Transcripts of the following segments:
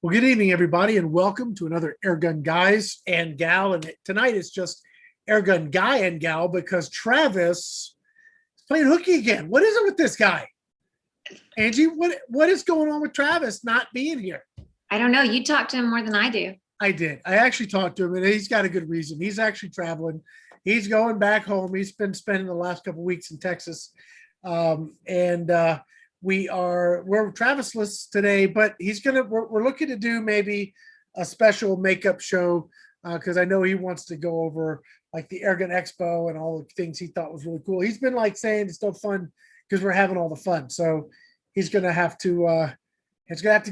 Well, good evening, everybody, and welcome to another Airgun Guys and Gal. And tonight is just Airgun Guy and Gal because Travis is playing hooky again. What is it with this guy? Angie, what is going on with Travis not being here? I don't know. You talk to him more than I do. I did. I actually talked to him, and he's got a good reason. He's actually traveling. He's going back home. He's been spending the last couple of weeks in Texas, we're Travisless today, but we're looking to do maybe a special makeup show because I know he wants to go over like the Airgun Expo and all the things he thought was really cool. He's been like saying it's still fun because we're having all the fun. So he's gonna have to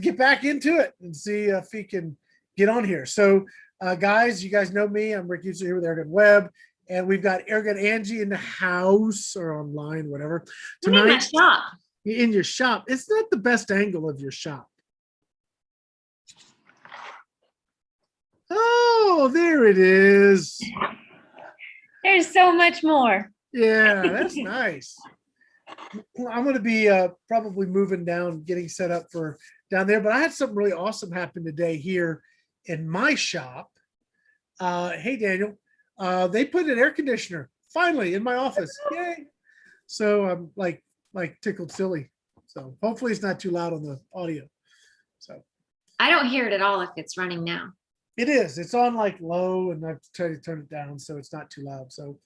get back into it and see if he can get on here. So guys, you guys know me. I'm Rick User here with AirgunWeb. And we've got Airgun Angie in the house or online, whatever. Tonight, in my shop. In your shop. It's not the best angle of your shop. Oh, there it is. There's so much more. Yeah, that's nice. I'm going to be probably moving down, getting set up for down there. But I had something really awesome happen today here in my shop. Hey, Daniel. They put an air conditioner finally in my office. Yay. So I'm like tickled silly. So hopefully it's not too loud on the audio. So I don't hear it at all if it's running now. It is. It's on like low, and I've tried to turn it down so it's not too loud. So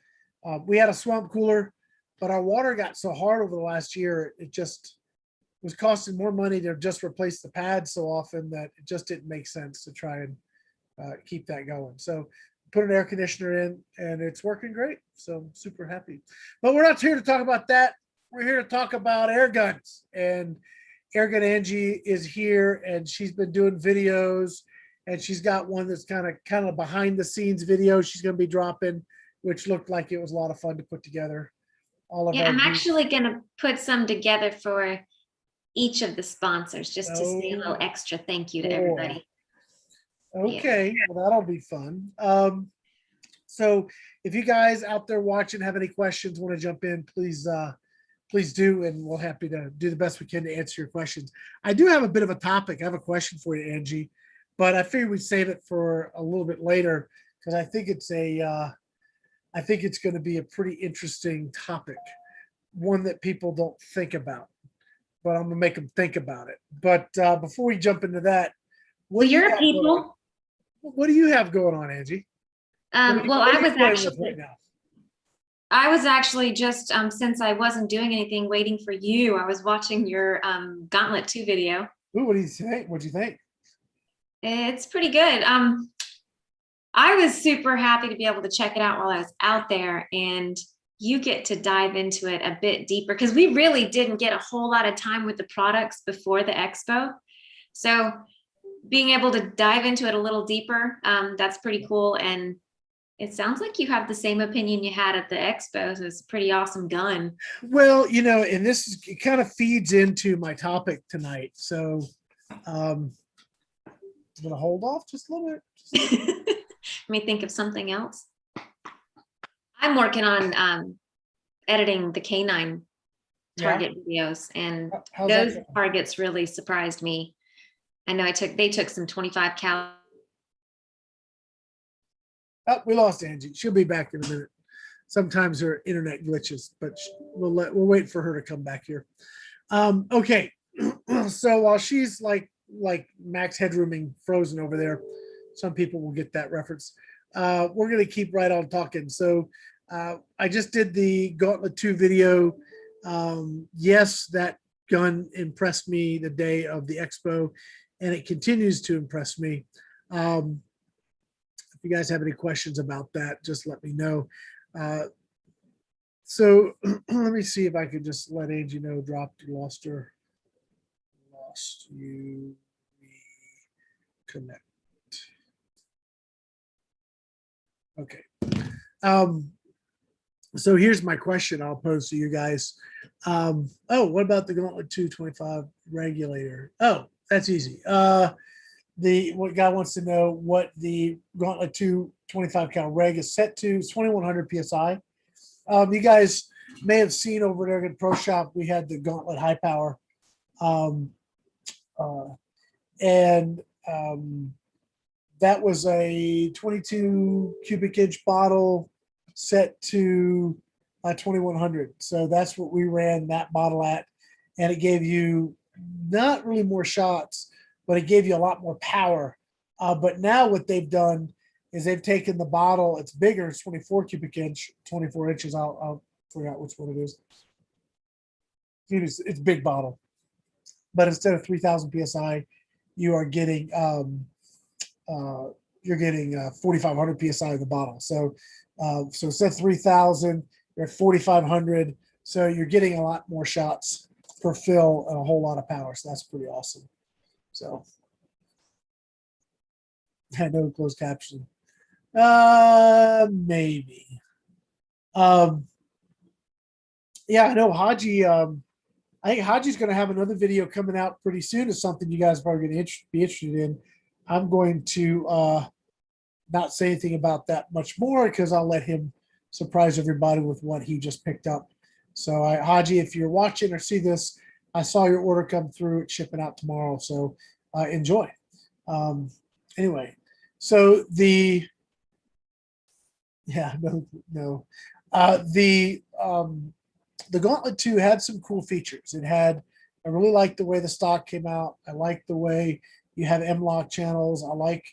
we had a swamp cooler, but our water got so hard over the last year, it just was costing more money to just replace the pads so often that it just didn't make sense to try and keep that going. So put an air conditioner in and it's working great. So I'm super happy. But we're not here to talk about that. We're here to talk about air guns. And Airgun Angie is here and she's been doing videos, and she's got one that's kind of behind the scenes video she's going to be dropping, which looked like it was a lot of fun to put together. I'm actually going to put some together for each of the sponsors just to say a little extra thank you to everybody. Okay, yeah. Well, that'll be fun. So if you guys out there watching have any questions, want to jump in, please do, and we're happy to do the best we can to answer your questions. I do have a bit of a topic. I have a question for you, Angie, but I figured we'd save it for a little bit later because I think it's going to be a pretty interesting topic, one that people don't think about, but I'm gonna make them think about it. But before we jump into that, what do you have going on, Angie? I was actually just since I wasn't doing anything waiting for you, I was watching your Gauntlet 2 video. Ooh, what do you think? What'd you think? It's pretty good. I was super happy to be able to check it out while I was out there, and you get to dive into it a bit deeper because we really didn't get a whole lot of time with the products before the expo. So being able to dive into it a little deeper, that's pretty cool. And it sounds like you have the same opinion you had at the expo. So it's a pretty awesome gun. Well, and it kind of feeds into my topic tonight. So I'm going to hold off just a little bit. Let me think of something else. I'm working on editing the canine target videos, and those targets really surprised me. I know they took some 25 cal. Oh, we lost Angie. She'll be back in a minute. Sometimes her internet glitches, but we'll wait for her to come back here. Okay. So while she's like Max Headrooming frozen over there, some people will get that reference. We're going to keep right on talking. So I just did the Gauntlet 2 video. Yes, that gun impressed me the day of the expo, and it continues to impress me. If you guys have any questions about that, just let me know. So let me see if I could just let Angie know, dropped, lost her. Lost you, connect. Okay. So here's my question I'll pose to you guys. What about the Gauntlet 2 25 regulator? Oh, that's easy. What guy wants to know what the Gauntlet 2 25 cal reg is set to. It's 2100 PSI. You guys may have seen over at Airgun Pro Shop, we had the Gauntlet High Power. And that was a 22 cubic inch bottle set to 2100. So that's what we ran that bottle at. And it gave you not really more shots, but it gave you a lot more power. But now what they've done is they've taken the bottle, it's bigger, it's 24 cubic inch, 24 inches. I'll forgot which one it is. It's a big bottle. But instead of 3000 PSI, you are getting 4,500 PSI in the bottle. So instead of 3,000, you're at 4,500. So you're getting a lot more shots per fill and a whole lot of power. So that's pretty awesome. So I know closed caption. Maybe. Yeah, I know Haji. I think Haji's going to have another video coming out pretty soon. It's something you guys are probably going to be interested in. I'm going to not say anything about that much more because I'll let him surprise everybody with what he just picked up. So Haji, if you're watching or see this, I saw your order come through. It's shipping out tomorrow. So enjoy. Anyway, so the Gauntlet 2 had some cool features. I really liked the way the stock came out. I like the way you have M-lock channels. I like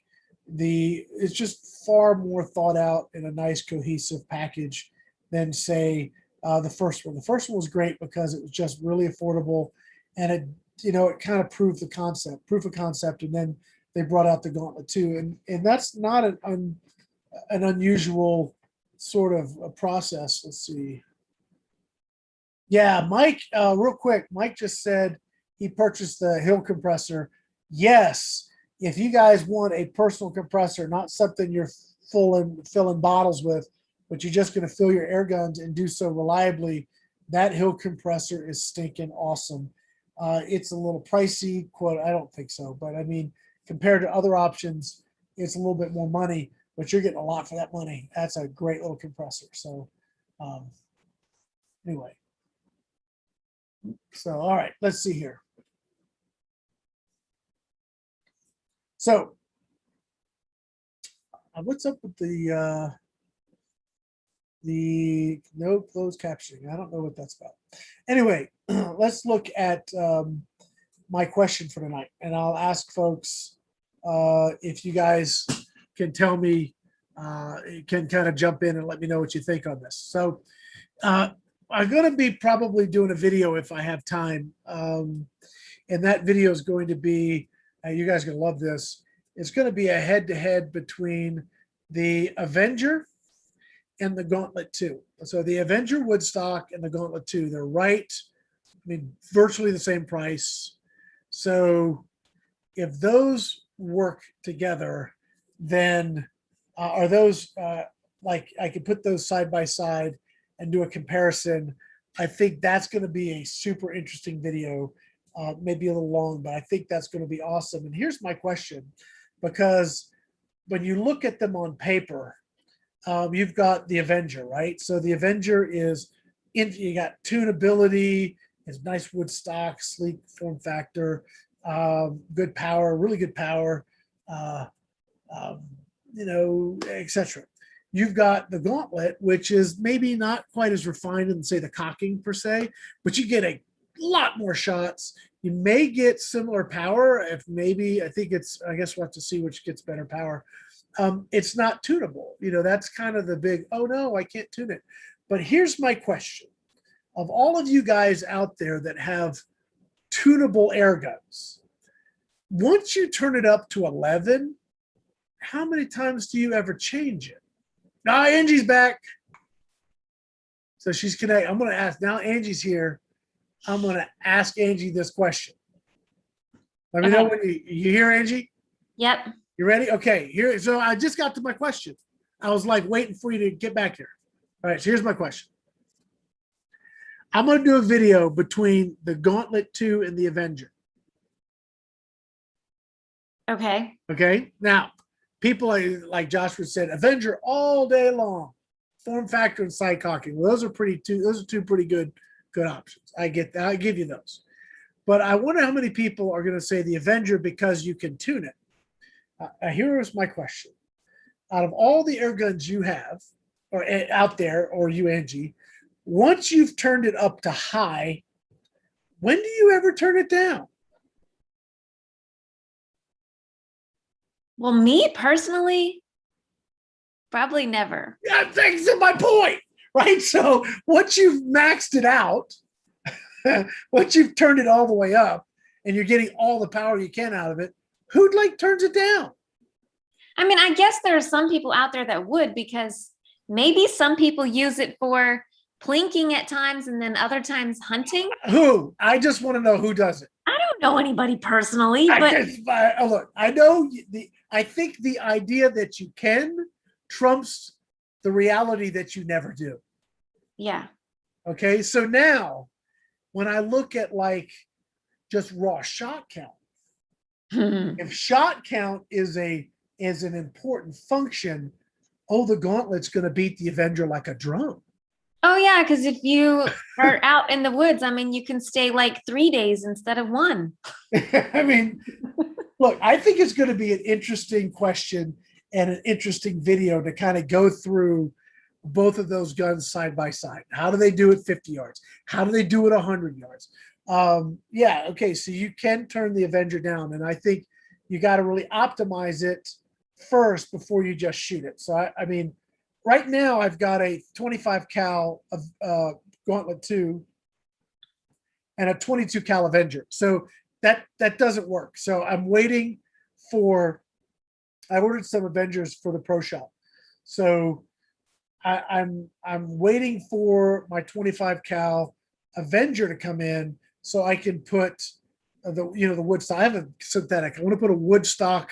it's just far more thought out in a nice cohesive package than say the first one. The first one was great because it was just really affordable and it kind of proved the proof of concept. And then they brought out the Gauntlet 2 and that's not an unusual sort of a process. Let's see. Yeah, Mike, real quick, Mike just said he purchased the Hill compressor. Yes, if you guys want a personal compressor, not something you're filling bottles with, but you're just going to fill your air guns and do so reliably, that Hill compressor is stinking awesome. It's a little pricey, quote, I don't think so, but I mean, compared to other options, it's a little bit more money, but you're getting a lot for that money. That's a great little compressor. So anyway. So, all right, let's see here. So, what's up with the no closed captioning? I don't know what that's about. Anyway, let's look at my question for tonight, and I'll ask folks if you guys can tell me, can kind of jump in and let me know what you think on this. So, I'm going to be probably doing a video if I have time. And that video is going to be, you guys are going to love this. It's going to be a head-to-head between the Avenger and the Gauntlet 2. So the Avenger Woodstock and the Gauntlet 2, they're virtually the same price. So if those work together, then are those, like I could put those side by side and do a comparison. I think that's going to be a super interesting video, maybe a little long, but I think that's going to be awesome. And here's my question, because when you look at them on paper, you've got the Avenger, right? So the Avenger you got tunability, it's nice wood stock, sleek form factor, good power, really good power, etc. You've got the Gauntlet, which is maybe not quite as refined in, say, the cocking per se, but you get a lot more shots. You may get similar power. I guess we'll have to see which gets better power. It's not tunable. That's kind of the big, oh no, I can't tune it. But here's my question. Of all of you guys out there that have tunable air guns, once you turn it up to 11, how many times do you ever change it? Now Angie's back. So she's connected. I'm going to ask, now Angie's here. I'm going to ask Angie this question. Let me know when you hear Angie. Yep. You ready? Okay, here. So I just got to my question. I was like waiting for you to get back here. All right, so here's my question. I'm going to do a video between the Gauntlet 2 and the Avenger. Okay. Okay. Now, people like Joshua said, Avenger all day long, form factor and side cocking. Well, those are two pretty good options. I get that. I give you those. But I wonder how many people are going to say the Avenger because you can tune it. Here's my question. Out of all the air guns you have, or out there, or you, Angie, once you've turned it up to high, when do you ever turn it down? Well, me personally, probably never. Yeah, thanks to my point, right? So once you've maxed it out, once you've turned it all the way up, and you're getting all the power you can out of it, who like turns it down? I mean, I guess there are some people out there that would, because maybe some people use it for plinking at times and then other times hunting. Who? I just want to know who does it. I don't know anybody personally, but Look, I know I think the idea that you can trumps the reality that you never do. yeah. Okay, so now when I look at like just raw shot count, if shot count is an important function, oh, the Gauntlet's going to beat the Avenger like a drum. Oh yeah, because if you are out in the woods, I mean, you can stay like 3 days instead of 1. I mean, look, I think it's going to be an interesting question and an interesting video to kind of go through both of those guns side by side. How do they do it 50 yards? How do they do it 100 yards? Yeah, okay, so you can turn the Avenger down, and I think you got to really optimize it first before you just shoot it. So, I mean, right now I've got a 25 cal of Gauntlet 2 and a 22 cal Avenger. So that doesn't work. So I'm waiting for, I ordered some Avengers for the pro shop. So I'm waiting for my 25 cal Avenger to come in so I can put the wood stock. I have a synthetic. I want to put a wood stock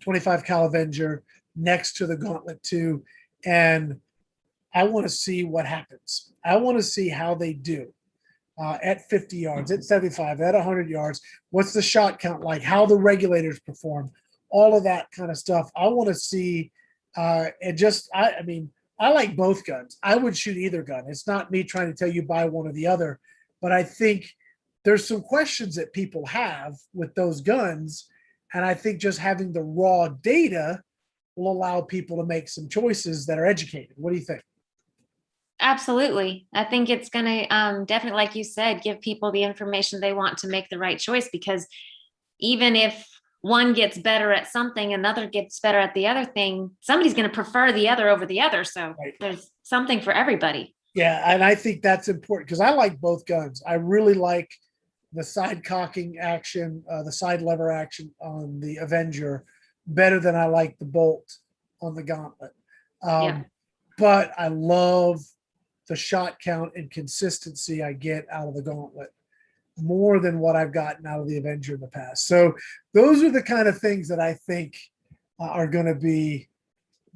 25 cal Avenger next to the Gauntlet 2, and I want to see what happens. I want to see how they do at 50 yards, at 75, at 100 yards. What's the shot count like? How the regulators perform? All of that kind of stuff. I want to see. I mean, I like both guns. I would shoot either gun. It's not me trying to tell you buy one or the other, but I think there's some questions that people have with those guns, and I think just having the raw data will allow people to make some choices that are educated. What do you think? Absolutely. I think it's going to definitely, like you said, give people the information they want to make the right choice, because even if one gets better at something, another gets better at the other thing, somebody's going to prefer the other over the other. So Right. There's something for everybody. Yeah, and I think that's important because I like both guns. I really like the side cocking action, the side lever action on the Avenger better than I like the bolt on the Gauntlet. Yeah. But I love the shot count and consistency I get out of the Gauntlet more than what I've gotten out of the Avenger in the past. So those are the kind of things that I think are going to be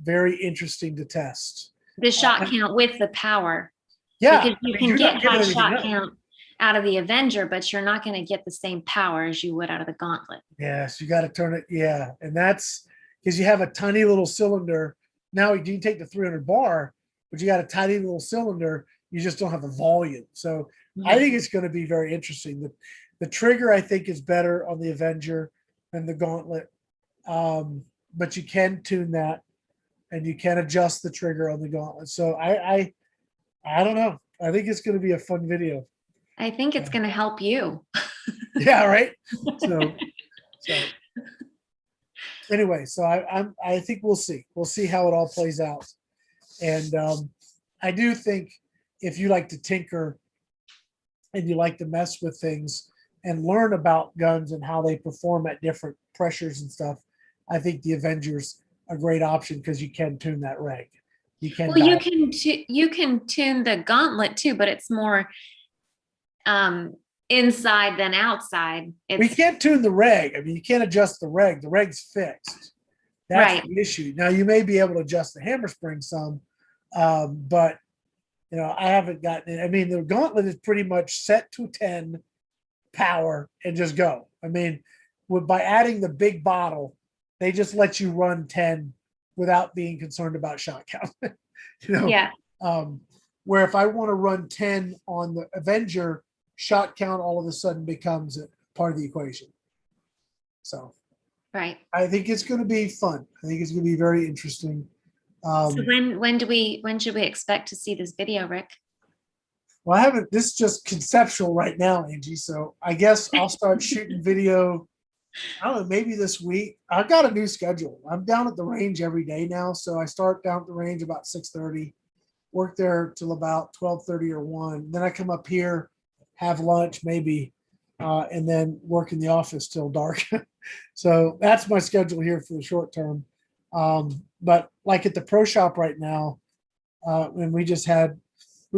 very interesting to test. The shot count with the power. Yeah, Because you can get high shot count out of the Avenger, but you're not going to get the same power as you would out of the Gauntlet. Yes, you got to turn it. Yeah, and that's because you have a tiny little cylinder. Now you can take the 300 bar, but you got a tiny little cylinder. You just don't have the volume. So I think it's going to be very interesting. The trigger, I think, is better on the Avenger than the Gauntlet, but you can tune that, and you can adjust the trigger on the Gauntlet. So I don't know. I think it's going to be a fun video. I think it's going to help you. Yeah, right. So anyway, so I think we'll see. We'll see how it all plays out. And I do think if you like to tinker and you like to mess with things and learn about guns and how they perform at different pressures and stuff, I think the Avenger's a great option because you can tune that reg. You can. Well, you can tune the Gauntlet too, but it's more inside than outside. We can't tune the reg. I mean, you can't adjust the reg. The reg's fixed. That's right. The issue. Now you may be able to adjust the hammer spring some, but I haven't gotten it. I mean, the Gauntlet is pretty much set to 10 power and just go. I mean, by adding the big bottle, they just let you run 10 without being concerned about shot count. Yeah. Where if I want to run 10 on the Avenger, shot count all of a sudden becomes a part of the equation. So Right. I think it's going to be fun. I think it's going to be very interesting. So when should we expect to see this video, Rick? Well, I haven't, this is just conceptual right now, Angie. So I guess I'll start shooting video. I don't know, maybe this week. I've got a new schedule. I'm down at the range every day now. So I start down at the range about 6:30, work there till about 12:30 or 1. Then I come up here, have lunch maybe, and then work in the office till dark. So that's my schedule here for the short term. But like at the pro shop right now, and we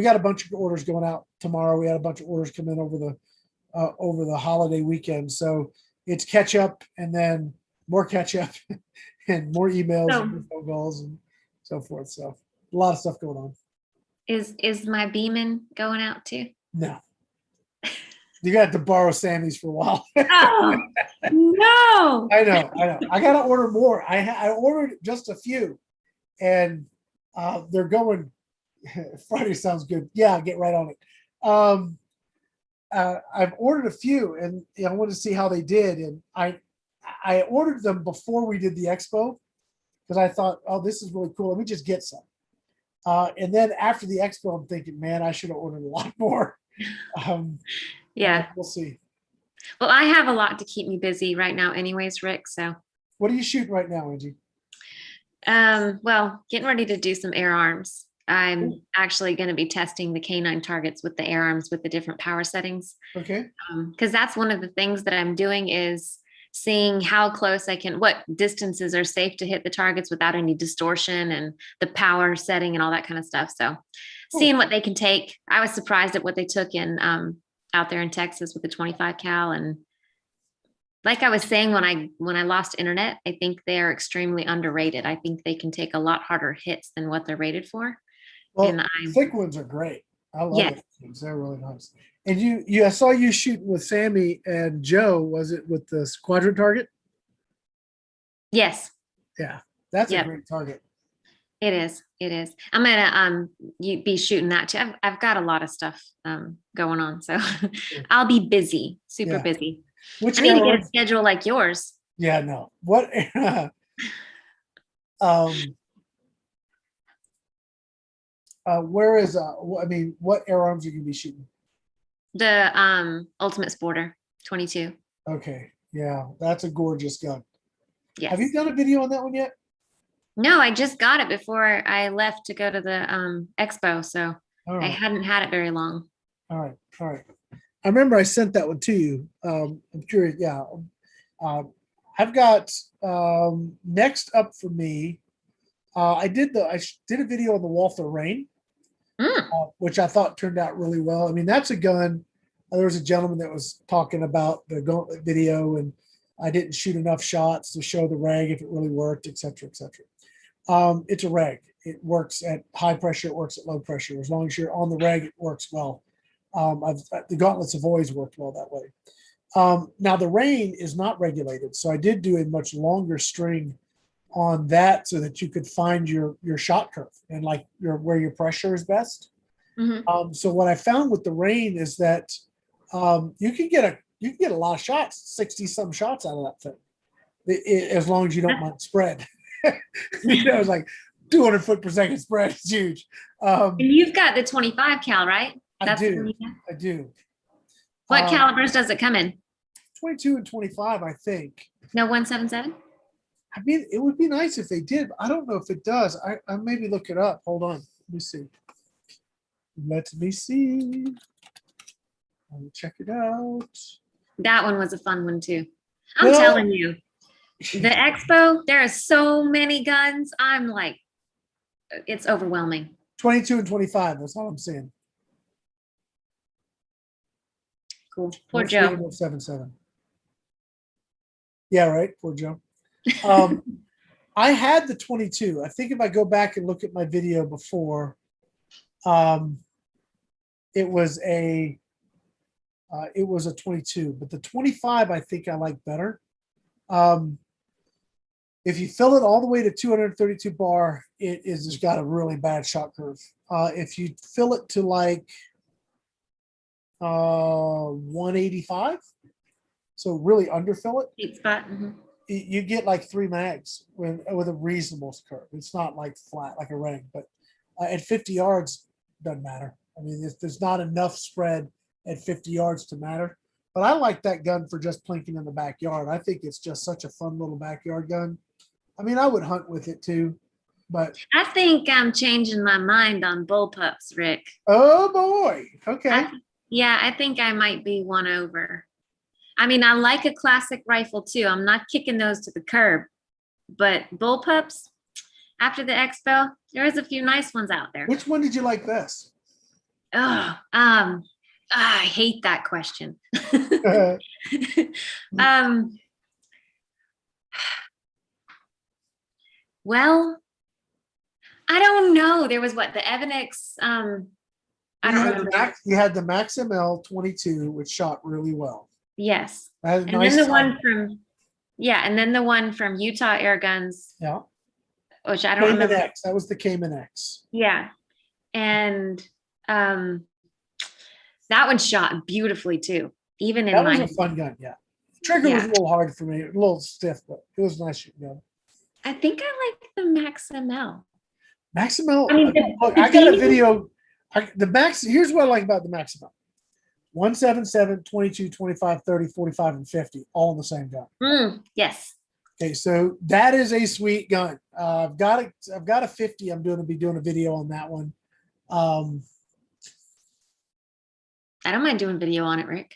got a bunch of orders going out tomorrow. We had a bunch of orders come in over the holiday weekend. So it's catch up and then more catch up and more emails and more phone calls and so forth. So a lot of stuff going on. Is my Beeman going out too? No. You got to borrow Sammy's for a while. Oh no. I know. I got to order more. I ordered just a few and they're going. Friday sounds good. Yeah, I'll get right on it. I've ordered a few and I wanted to see how they did. And I ordered them before we did the expo because I thought, oh, this is really cool. Let me just get some. And then after the expo, I'm thinking, man, I should have ordered a lot more. Yeah. We'll see. Well, I have a lot to keep me busy right now anyways, Rick. So what are you shooting right now, Angie? Well, getting ready to do some air arms. I'm actually going to be testing the canine targets with the air arms with the different power settings. Okay. Because that's one of the things that I'm doing is seeing how close I can, what distances are safe to hit the targets without any distortion and the power setting and all that kind of stuff. So seeing what they can take. I was surprised at what they took in out there in Texas with the 25 cal. And like I was saying, when I lost internet, I think they're extremely underrated. I think they can take a lot harder hits than what they're rated for. Well, thick ones are great. I love it. They're really nice. And I saw you shooting with Sammy and Joe. Was it with the quadrant target? Yes. Yeah, that's a great target. It is. It is. I'm gonna be shooting that too. I've got a lot of stuff going on, so I'll be busy, super busy. I need to get a schedule like yours. Yeah, no. What? Where is I mean, what air arms are you gonna be shooting? The Ultimate Sporter 22. Okay, yeah, that's a gorgeous gun. Yes. Have you done a video on that one yet? No, I just got it before I left to go to the expo, so I hadn't had it very long. All right. I remember I sent that one to you. I'm curious. Yeah, I've got next up for me. I did a video on the Walther Rain, which I thought turned out really well. I mean, that's a gun. There was a gentleman that was talking about the Gauntlet video, and I didn't shoot enough shots to show the rag if it really worked, et cetera, et cetera. It's a rag. It works at high pressure. It works at low pressure. As long as you're on the rag, it works well. The gauntlets have always worked well that way. Now the Rain is not regulated, so I did do a much longer string on that so that you could find your shot curve and like where your pressure is best. Mm-hmm. So what I found with the Rain is that you can get a lot of shots, 60 some shots out of that thing, as long as you don't mind spread. It's like 200 foot per second spread. It's huge. And you've got the 25 cal, right? I do. What calibers does it come in? 22 and 25, I think. No 177? I mean, it would be nice if they did, but I don't know if it does. I maybe look it up. Hold on. Let me see. I'll check it out. That one was a fun one too. I'm telling you, the expo, there are so many guns. I'm like, it's overwhelming. 22 and 25. That's all I'm saying. Cool. Poor Joe. 77. Yeah, right. Poor Joe. I had the 22. I think if I go back and look at my video before, it was a 22, but the 25 I think I like better. If you fill it all the way to 232 bar, it is just got a really bad shot curve. If you fill it to like 185, so really underfill it, Sweet spot. Mm-hmm. you get like 3 mags with a reasonable curve. It's not like flat like a ring, but at 50 yards doesn't matter. I mean, there's not enough spread at 50 yards to matter. But I like that gun for just plinking in the backyard. I think it's just such a fun little backyard gun. I mean, I would hunt with it too, but I think I'm changing my mind on bullpups, Rick. oh boy, okay. Yeah, I think I might be won over. I mean, I like a classic rifle too. I'm not kicking those to the curb, but bullpups, after the expo, there was a few nice ones out there. Which one did you like best? Oh, I hate that question. Well, I don't know. There was what the Evanix. I don't remember. You had the Max ML 22, which shot really well. Yes, That and nice then the sight. one from and then the one from Utah Airguns, Yeah, which I don't Cayman remember. X. That was the Cayman X. Yeah, and that one shot beautifully too. Even in That was my a fun gun. Yeah, trigger was a little hard for me, a little stiff, but it was a nice shooting gun. I think I like the Max ML. Max ML. I mean, Look, I got a video. The Max. Here's what I like about the Max ML. 177, 22, 25, 30, 45, and 50, all in the same gun. Yes. Okay, so that is a sweet gun. I've got a 50. I'm going to be doing a video on that one. I don't mind doing video on it, Rick.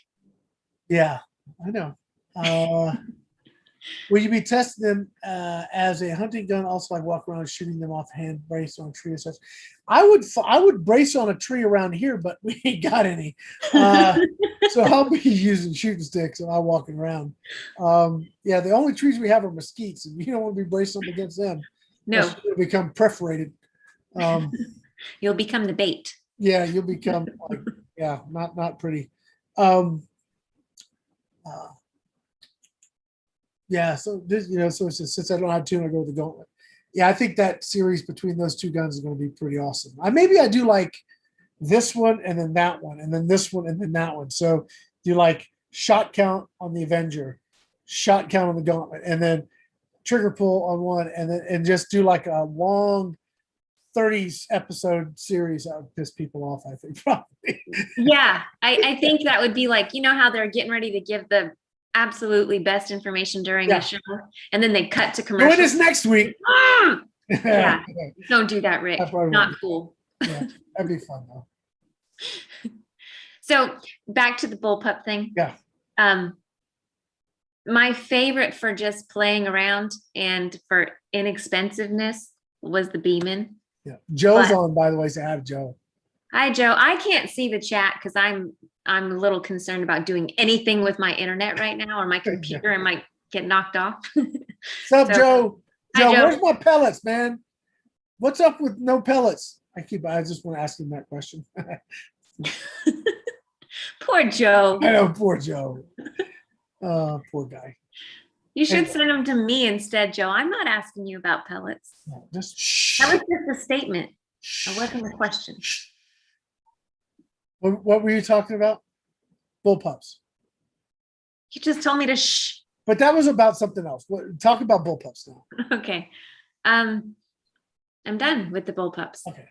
Yeah, I know. Will you be testing them as a hunting gun? Also, like walk around shooting them off hand brace on a tree or such. I would brace on a tree around here, but we ain't got any. So I'll be using shooting sticks and I'm walking around. Yeah, the only trees we have are mesquites, and you don't want to be bracing up against them. No, you'll become perforated. you'll become the bait. Yeah, you'll become like not pretty. Yeah, so this, so since I don't have two, I go with the Gauntlet. Yeah, I think that series between those two guns is going to be pretty awesome. Maybe I do like this one and then that one and then this one and then that one. So do like shot count on the Avenger, shot count on the Gauntlet, and then trigger pull on one, and just do like a long 30 episode series. That would piss people off, I think, probably. Yeah, I think that would be like, how they're getting ready to give the absolutely best information during a show, and then they cut to commercial. Doing this next week. Yeah, don't do that, Rick. Not cool. Yeah, that'd be fun though. So back to the bullpup thing. Yeah. My favorite for just playing around and for inexpensiveness was the Beeman. Yeah, Joe's on, by the way. Say hi to Joe. Hi, Joe. I can't see the chat because I'm a little concerned about doing anything with my internet right now, or my computer and might get knocked off. What's up, Joe? Joe, where's my pellets, man? What's up with no pellets? I just want to ask him that question. Poor Joe. I know, poor Joe. Poor guy. You should send them to me instead, Joe. I'm not asking you about pellets. No, just shh. That was just a statement. That wasn't a question. What were you talking about? Bullpups. You just told me to shh. But that was about something else. Talk about bullpups now. Okay. I'm done with the bullpups. Okay.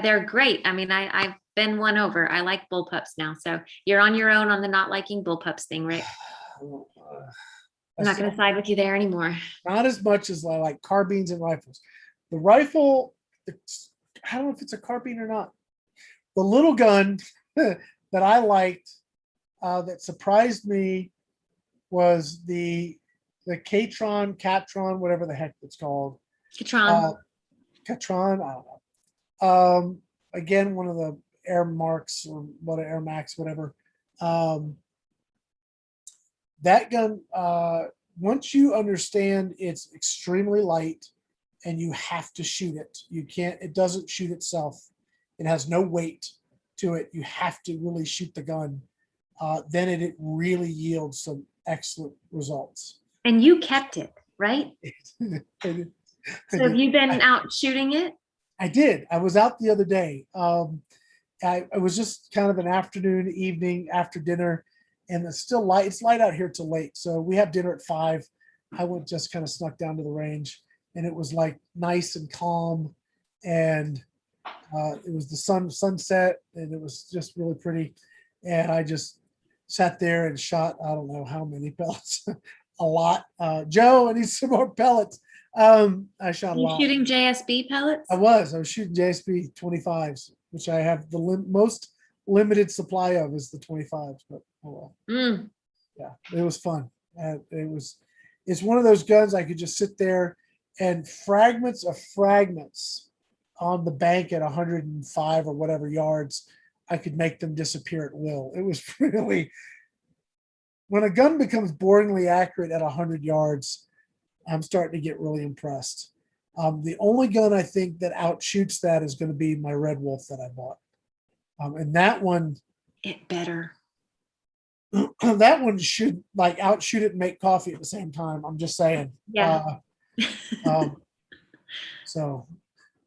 They're great. I mean, I've been won over. I like bullpups now. So you're on your own on the not liking bullpups thing, Rick. I'm not going to side with you there anymore. Not as much as I like carbines and rifles. The rifle, I don't know if it's a carbine or not. The little gun that I liked that surprised me was the Catron, whatever the heck it's called. Catron, I don't know. Again, one of the Air Marks or what Air Max, whatever. That gun, once you understand it's extremely light and you have to shoot it, it doesn't shoot itself. It has no weight to it. You have to really shoot the gun. Then it really yields some excellent results. And you kept it, right? So have you been out shooting it? I did. I was out the other day. It was just kind of an afternoon, evening after dinner, and it's still light. It's light out here till late. So we have dinner at 5. I went just kind of snuck down to the range, and it was like nice and calm, and it was the sunset, and it was just really pretty. And I just sat there and shot, I don't know how many pellets, a lot. Joe, I need some more pellets. I shot a You lot. shooting JSB pellets? I was shooting JSP 25s, which I have the most limited supply of is the 25s, but oh well. Mm. Yeah, it was fun. It's one of those guns I could just sit there and fragments of fragments on the bank at 105 or whatever yards, I could make them disappear at will. It was really, when a gun becomes boringly accurate at 100 yards, I'm starting to get really impressed. The only gun I think that outshoots that is going to be my Red Wolf that I bought. And that one, It better. that one should like outshoot it and make coffee at the same time. I'm just saying. Yeah. So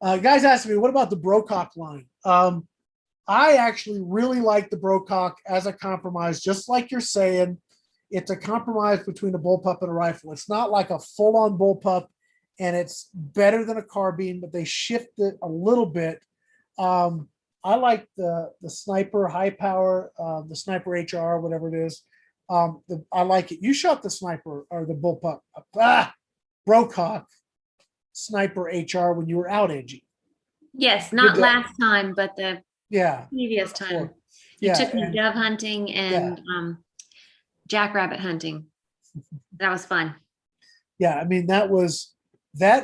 guys asked me, what about the Brocock line? I actually really like the Brocock as a compromise, just like you're saying. It's a compromise between a bullpup and a rifle. It's not like a full-on bullpup, and it's better than a carbine, but they shift it a little bit. I like the sniper high power, the sniper HR, whatever it is. I like it. You shot the sniper or the bullpup, Brocock sniper HR when you were out, Angie. Yes, not last time, but the previous time. You took me dove hunting and jackrabbit hunting. That was fun. Yeah, I mean that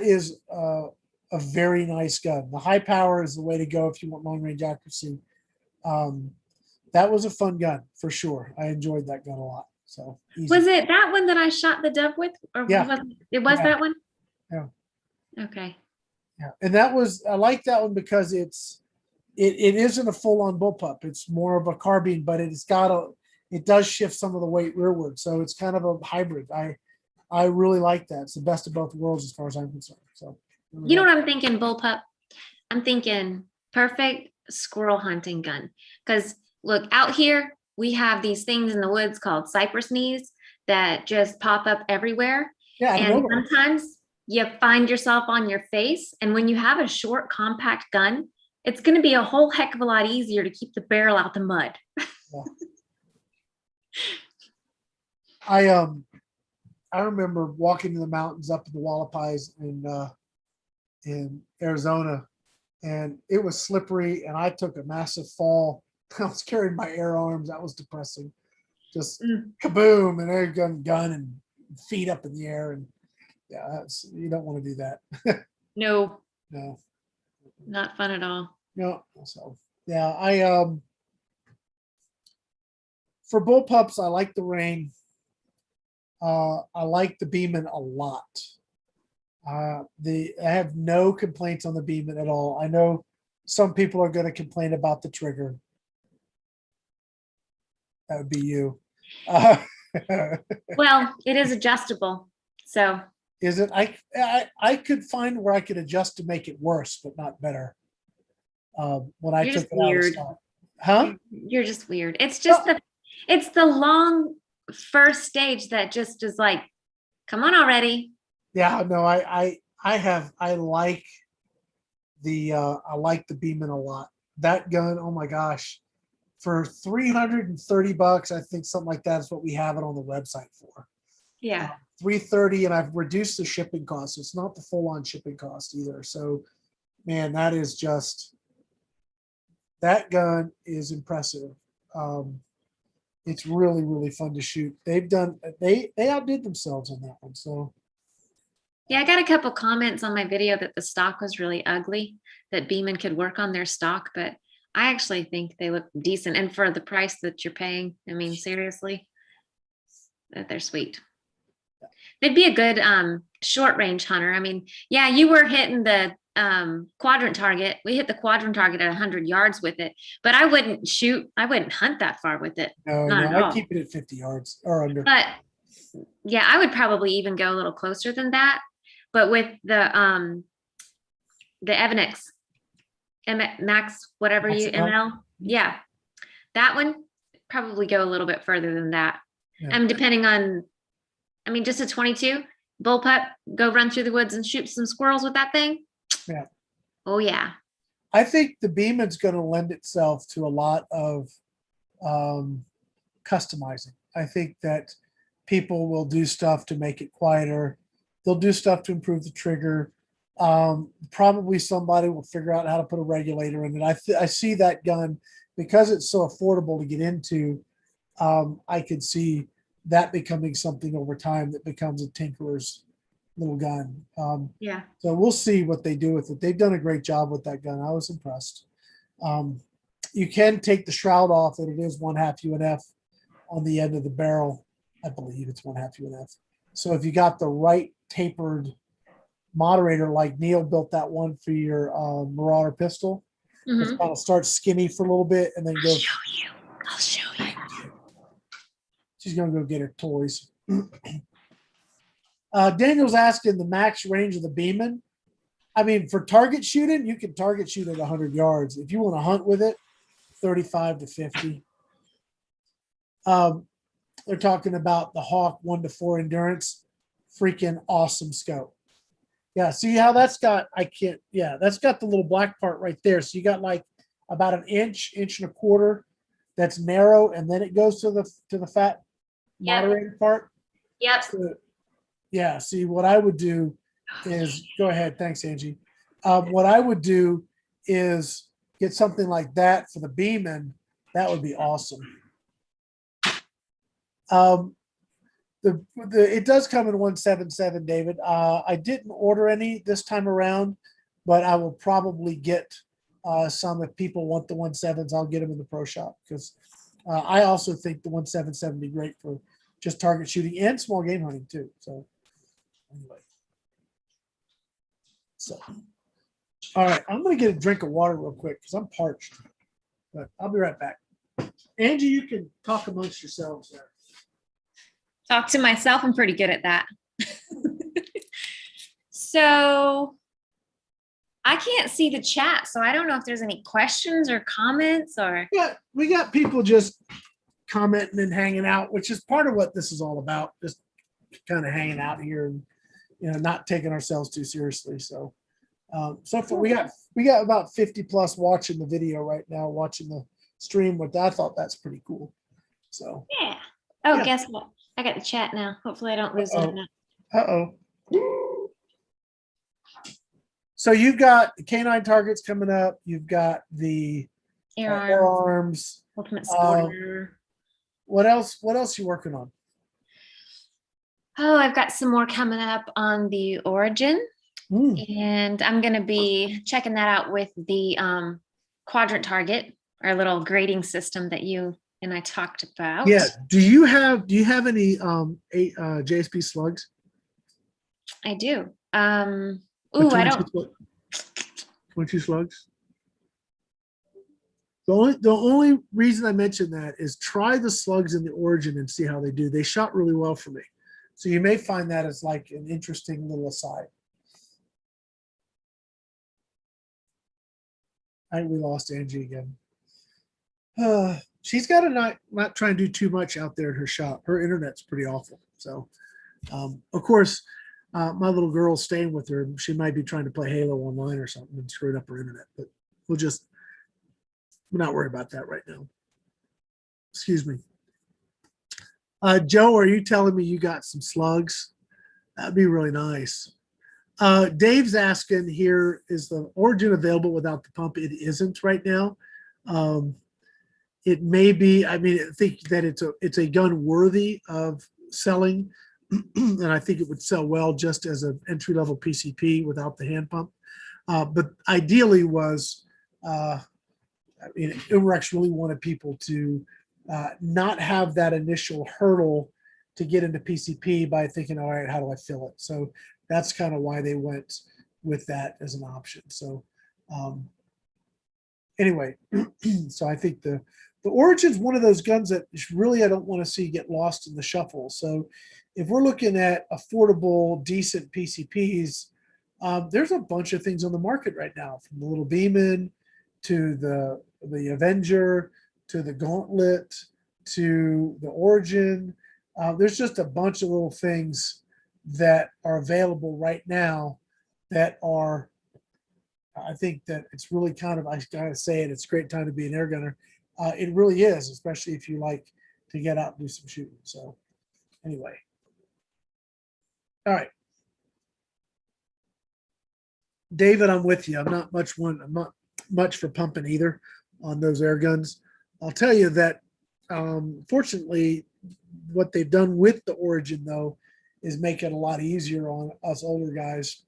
is a very nice gun. The high power is the way to go if you want long range accuracy. That was a fun gun for sure. I enjoyed that gun a lot. So easy. Was it that one that I shot the dove with, or it was that one? Yeah. Okay. Yeah, and I like that one because it isn't a full on bullpup. It's more of a carbine, but it does shift some of the weight rearward, so it's kind of a hybrid. I really like that. It's the best of both worlds as far as I'm concerned. So you know what I'm thinking, bullpup? I'm thinking perfect squirrel hunting gun. Because look, out here we have these things in the woods called cypress knees that just pop up everywhere. Yeah, and sometimes you find yourself on your face. And when you have a short, compact gun, it's going to be a whole heck of a lot easier to keep the barrel out the mud. Yeah. I remember walking in the mountains up in the Wallapies in Arizona, and it was slippery, and I took a massive fall. I was carrying my air arms. That was depressing. Just kaboom, and gun and feet up in the air, and you don't want to do that. No, not fun at all. No, so I for bullpups, I like the Rain. I like the Beeman a lot. I have no complaints on the Beeman at all. I know some people are going to complain about the trigger. That would be you. Well, it is adjustable, so. Is it? I could find where I could adjust to make it worse, but not better. When I took it out of stock. Huh? You're just weird. It's just it's the long first stage that just is like, come on already. Yeah, no, I like the Beeman a lot. That gun, oh my gosh, for $330, I think something like that is what we have it on the website for. Yeah. $330, and I've reduced the shipping cost. It's not the full-on shipping cost either. So, man, that gun is impressive. It's really, really fun to shoot. They outdid themselves on that one. So yeah, I got a couple comments on my video that the stock was really ugly, that Beeman could work on their stock, but I actually think they look decent. And for the price that you're paying, I mean, seriously, that they're sweet. They'd be a good short range hunter. I mean, yeah, you were hitting the quadrant target. We hit the quadrant target at 100 yards with it, but I wouldn't hunt that far with it. No, I keep it at 50 yards or under. But yeah, I would probably even go a little closer than that. But with the Evanix Max, whatever ML, yeah, that one probably go a little bit further than that. Yeah. I mean, depending on, just a 22. Bullpup, go run through the woods and shoot some squirrels with that thing. Yeah. Oh yeah. I think the Beeman's going to lend itself to a lot of customizing. I think that people will do stuff to make it quieter. They'll do stuff to improve the trigger. Probably somebody will figure out how to put a regulator in it. I see that gun because it's so affordable to get into. I could see that becoming something over time that becomes a tinkerer's little gun. Yeah. So we'll see what they do with it. They've done a great job with that gun. I was impressed. You can take the shroud off, and it is 1/2 UNF on the end of the barrel. I believe it's 1/2 UNF. So if you got the right tapered moderator, like Neil built that one for your Marauder pistol, it's Mhm. going to start skinny for a little bit and then go. I'll show you. She's going to go get her toys. Daniel's asking the max range of the Beeman. I mean, for target shooting, you can target shoot at 100 yards. If you want to hunt with it, 35 to 50. They're talking about the Hawk 1 to 4 endurance. Freaking awesome scope. Yeah, see how that's got, that's got the little black part right there. So you got like about an inch and a quarter that's narrow, and then it goes to the fat moderated part. Yep. So, yeah, see what I would do is go ahead. Thanks, Angie. What I would do is get something like that for the Beeman. That would be awesome. It does come in 177, David. I didn't order any this time around, but I will probably get some if people want the 17s. I'll get them in the pro shop because I also think the 177 would be great for just target shooting and small game hunting too. So anyway, all right, I'm gonna get a drink of water real quick because I'm parched, but I'll be right back. Angie, you can talk amongst yourselves there. Talk to myself. I'm pretty good at that. So I can't see the chat, so I don't know if there's any questions or comments or. Yeah, we got people just commenting and hanging out, which is part of what this is all about. Just kind of hanging out here and not taking ourselves too seriously. So, so far we got about 50 plus watching the video right now, watching the stream. But I thought that's pretty cool. So Yeah. Oh, yeah. Guess what? I got the chat now. Hopefully I don't lose it. So you've got the canine targets coming up. You've got the Air arms. Ultimate Sporter. What else? What else you working on? Oh, I've got some more coming up on the Origin. And I'm going to be checking that out with the quadrant target, our little grading system that you and I talked about. Yeah. Do you have any JSP slugs? I do. I don't. 22 slugs. The only reason I mentioned that is try the slugs in the Origin and see how they do. They shot really well for me. So you may find that as like an interesting little aside. We lost Angie again. She's got to not try and do too much out there in her shop. Her internet's pretty awful. So, of course, my little girl's staying with her. She might be trying to play Halo online or something and screwed up her internet. But we're not worried about that right now. Excuse me. Joe, are you telling me you got some slugs? That'd be really nice. Dave's asking here, is the Origin available without the pump? It isn't right now. It may be. I mean, I think that it's a gun worthy of selling, and I think it would sell well just as an entry-level PCP without the hand pump. But ideally Umarex really wanted people to not have that initial hurdle to get into PCP by thinking, all right, how do I fill it? So that's kind of why they went with that as an option. So anyway, so I think the Origin is one of those guns that really I don't want to see get lost in the shuffle. So if we're looking at affordable, decent PCPs, there's a bunch of things on the market right now, from the little Beeman to the Avenger to the Gauntlet to the Origin. There's just a bunch of little things that are available right now that are, I think that it's really kind of, I gotta say it, it's a great time to be an air gunner. It really is, especially if you like to get out and do some shooting. So anyway. All right. David, I'm with you. I'm not much for pumping either on those air guns. I'll tell you that fortunately, what they've done with the Origin though is make it a lot easier on us older guys.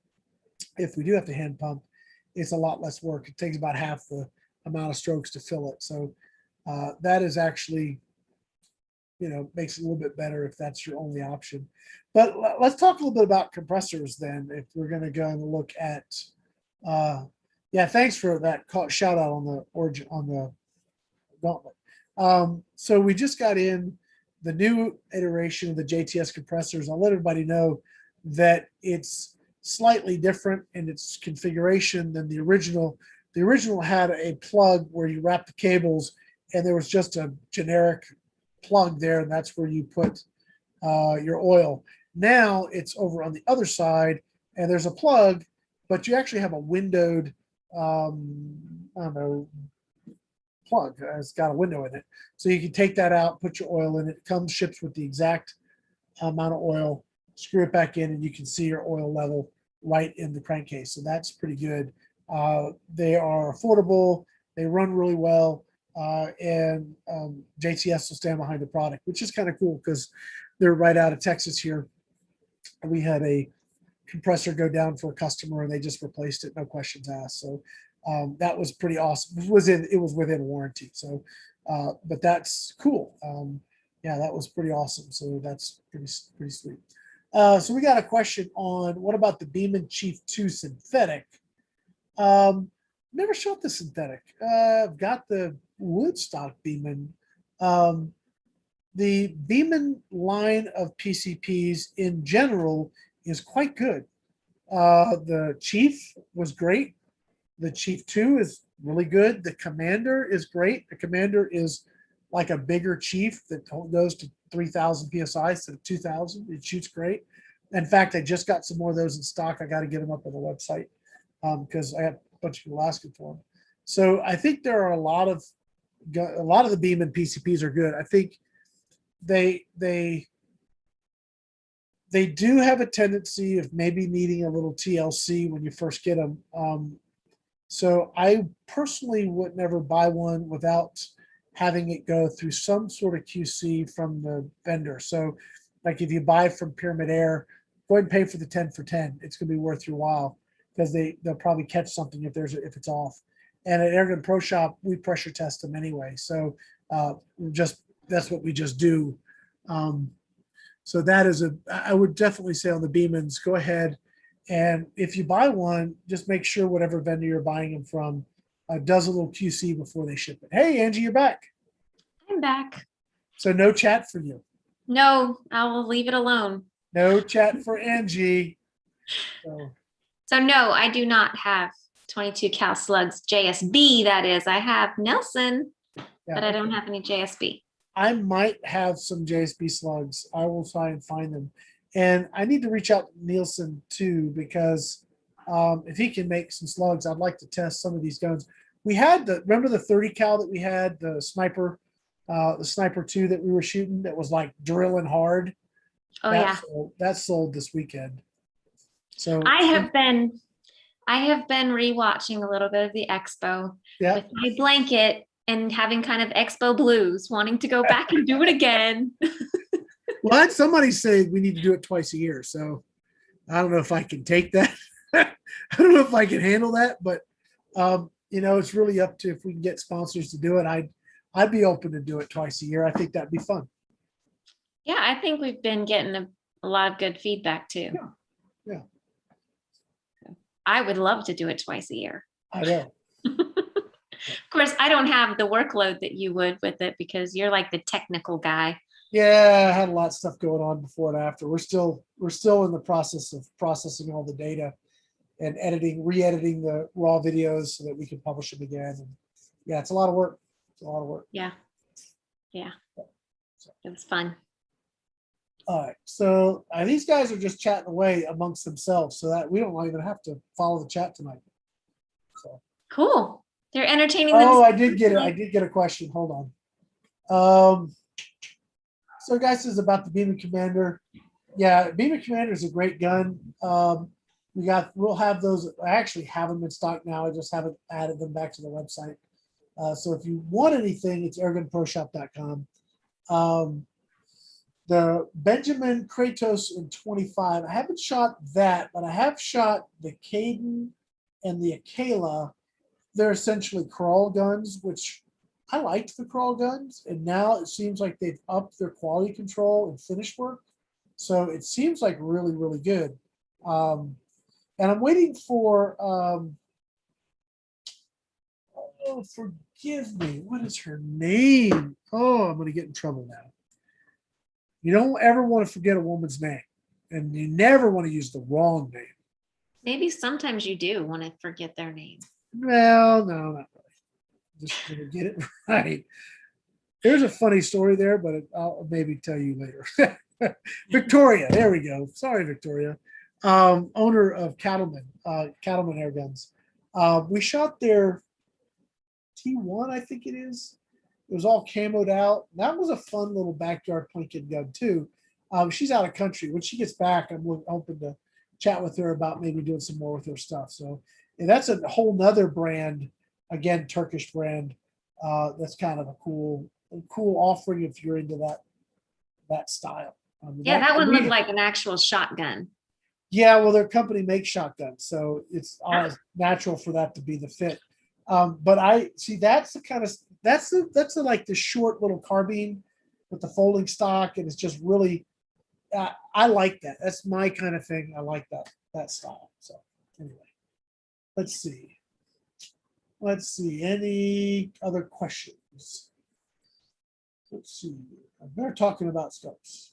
If we do have to hand pump, it's a lot less work. It takes about half the amount of strokes to fill it. So that is actually, makes it a little bit better if that's your only option. But let's talk a little bit about compressors then, if we're going to go and look at, yeah, thanks for that shout out on the Origin, on the Gauntlet. So we just got in the new iteration of the JTS compressors. I'll let everybody know that it's slightly different in its configuration than the original. The original had a plug where you wrap the cables and there was just a generic plug there, and that's where you put your oil. Now it's over on the other side and there's a plug, but you actually have a windowed, I don't know, plug. It's got a window in it. So you can take that out, put your oil in it. It comes, ships with the exact amount of oil, screw it back in, and you can see your oil level right in the crankcase. So that's pretty good. They are affordable. They run really well. And JTS will stand behind the product, which is kind of cool because they're right out of Texas here. We had a compressor go down for a customer and they just replaced it, no questions asked. So that was pretty awesome. It was within warranty. So, but that's cool. Yeah, that was pretty awesome. So that's pretty sweet. So we got a question on what about the Beeman Chief 2 synthetic? Never shot the synthetic. I've got the Woodstock Beeman. The Beeman line of PCPs in general is quite good. The Chief was great. The Chief 2 is really good. The Commander is great. The Commander is like a bigger Chief that goes to 3,000 PSI instead of 2,000. It shoots great. In fact, I just got some more of those in stock. I got to get them up on the website because I have a bunch of people asking for them. So I think there are a lot of the Beeman PCPs are good. I think they do have a tendency of maybe needing a little TLC when you first get them. So I personally would never buy one without having it go through some sort of QC from the vendor. So like if you buy from Pyramid Air, go ahead and pay for the 10 for 10. It's going to be worth your while because they'll probably catch something if it's off. And at Airgun Pro Shop, we pressure test them anyway. So that's what we just do. So that is I would definitely say on the Beemans, go ahead. And if you buy one, just make sure whatever vendor you're buying them from does a little QC before they ship it. Hey, Angie, you're back. I'm back. So no chat for you. No, I will leave it alone. No chat for Angie. So no, I do not have 22 cal slugs JSB. That is, I have Nelson, but I don't have any JSB. I might have some JSB slugs. I will try and find them. And I need to reach out to Nielsen too, because if he can make some slugs, I'd like to test some of these guns. We had remember the 30 cal that we had, the sniper 2 that we were shooting that was like drilling hard. Oh that sold this weekend. So I have been rewatching a little bit of the Expo with my blanket and having kind of Expo blues, wanting to go back and do it again. Well, I had somebody say we need to do it twice a year. So I don't know if I can take that. I don't know if I can handle that, but it's really up to if we can get sponsors to do it. I'd be open to do it twice a year. I think that'd be fun. Yeah, I think we've been getting a lot of good feedback too. Yeah. I would love to do it twice a year. I know. Of course, I don't have the workload that you would with it because you're like the technical guy. Yeah, I had a lot of stuff going on before and after. We're still in the process of processing all the data and re-editing the raw videos so that we can publish them again. And yeah, it's a lot of work. Yeah. It was fun. All right, so these guys are just chatting away amongst themselves, so that we don't even have to follow the chat tonight. So, Cool. They're entertaining oh, I themselves. did get it. I did get a question. Hold on. So, guys, this is about the Beeman Commander. Yeah, Beeman Commander is a great gun. We'll have those. I actually have them in stock now. I just haven't added them back to the website. So if you want anything, it's airgunproshop.com. The Benjamin Kratos in 25. I haven't shot that, but I have shot the Caden and the Akela. They're essentially crawl guns, which I liked the crawl guns, and now it seems like they've upped their quality control and finish work. So it seems like really, really good. And I'm waiting for, oh, forgive me. What is her name? Oh, I'm going to get in trouble now. You don't ever want to forget a woman's name, and you never want to use the wrong name. Maybe sometimes you do want to forget their name. Well, no, not really. Just going to get it right. There's a funny story there, but I'll maybe tell you later. Victoria, there we go. Sorry, Victoria. Owner of Cattleman Airguns. We shot their T1, I think it is. It was all camoed out. That was a fun little backyard Plinkin gun too. She's out of country. When she gets back, I'm hoping to chat with her about maybe doing some more with her stuff. So and that's a whole nother brand, again, Turkish brand. That's kind of a cool offering if you're into that style. Yeah, that one looked like an actual shotgun. Yeah, well, their company makes shotguns, so it's natural for that to be the fit. But I see that's the kind of like the short little carbine with the folding stock, and it's just really I like that. That's my kind of thing. I like that style. So anyway, let's see. Any other questions? Let's see. They're talking about scopes.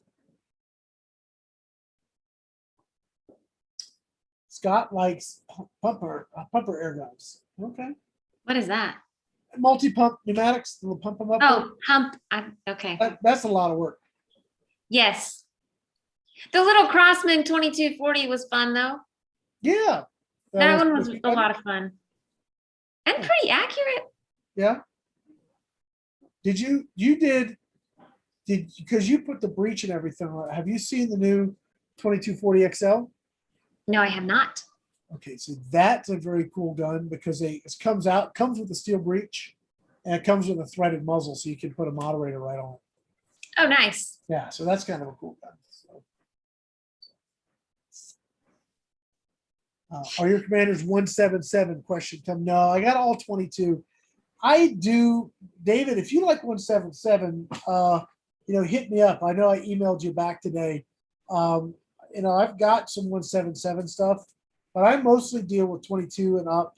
Scott likes pumper air guns. Okay. What is that? Multi-pump pneumatics. We'll pump them up. Oh, pump. Okay. That's a lot of work. Yes. The little Crossman 2240 was fun though. Yeah. That one was a lot of fun. And pretty accurate. Yeah. Because you put the breech and everything on it. Have you seen the new 2240 XL? No, I have not. Okay, so that's a very cool gun because it comes with a steel breech, and it comes with a threaded muzzle, so you can put a moderator right on it. Oh, nice. Yeah, so that's kind of a cool gun. So. Are your commanders 177? Question come. No, I got all 22. I do, David. If you like 177, hit me up. I know I emailed you back today. I've got some 177 stuff, but I mostly deal with 22 and up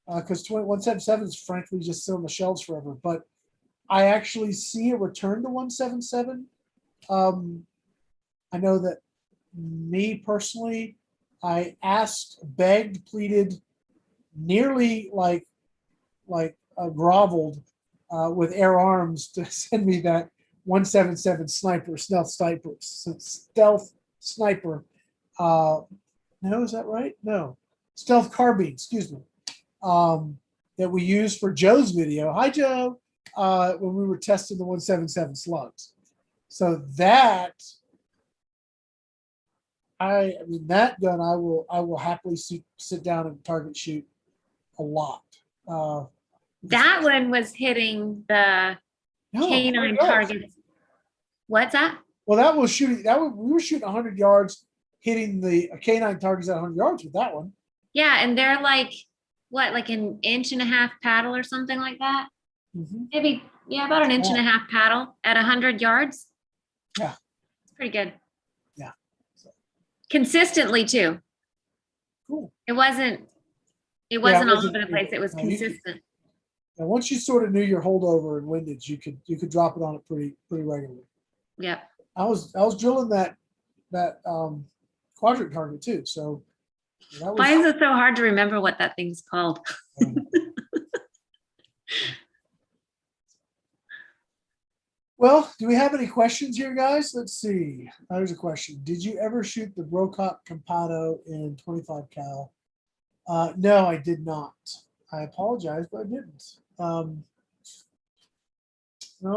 because 177 is frankly just sit on the shelves forever. But I actually see a return to 177. I know that me personally, I asked, begged, pleaded, nearly groveled with Air Arms to send me that 177 stealth sniper. No, is that right? No, stealth carbine. Excuse me. That we used for Joe's video. Hi, Joe. When we were testing the 177 slugs. So that. That gun I will happily sit down and target shoot a lot. That one was hitting the canine targets. What's that? Well, that was shooting. We were shooting 100 yards, hitting the canine targets at 100 yards with that one. Yeah, and they're like like an inch and a half paddle or something like that. Mm-hmm. Maybe about an inch and a half paddle at 100 yards. Yeah, it's pretty good. Yeah, consistently too. Cool. It wasn't all over the place. It was consistent. And once you sort of knew your holdover and windage, you could drop it on it pretty regularly. Yep. I was drilling that quadrant target too. So why is it so hard to remember what that thing's called? Well, do we have any questions here, guys? Let's see. There's a question. Did you ever shoot the Brocock Compado in 25 cal? No, I did not. I apologize, but I didn't. No,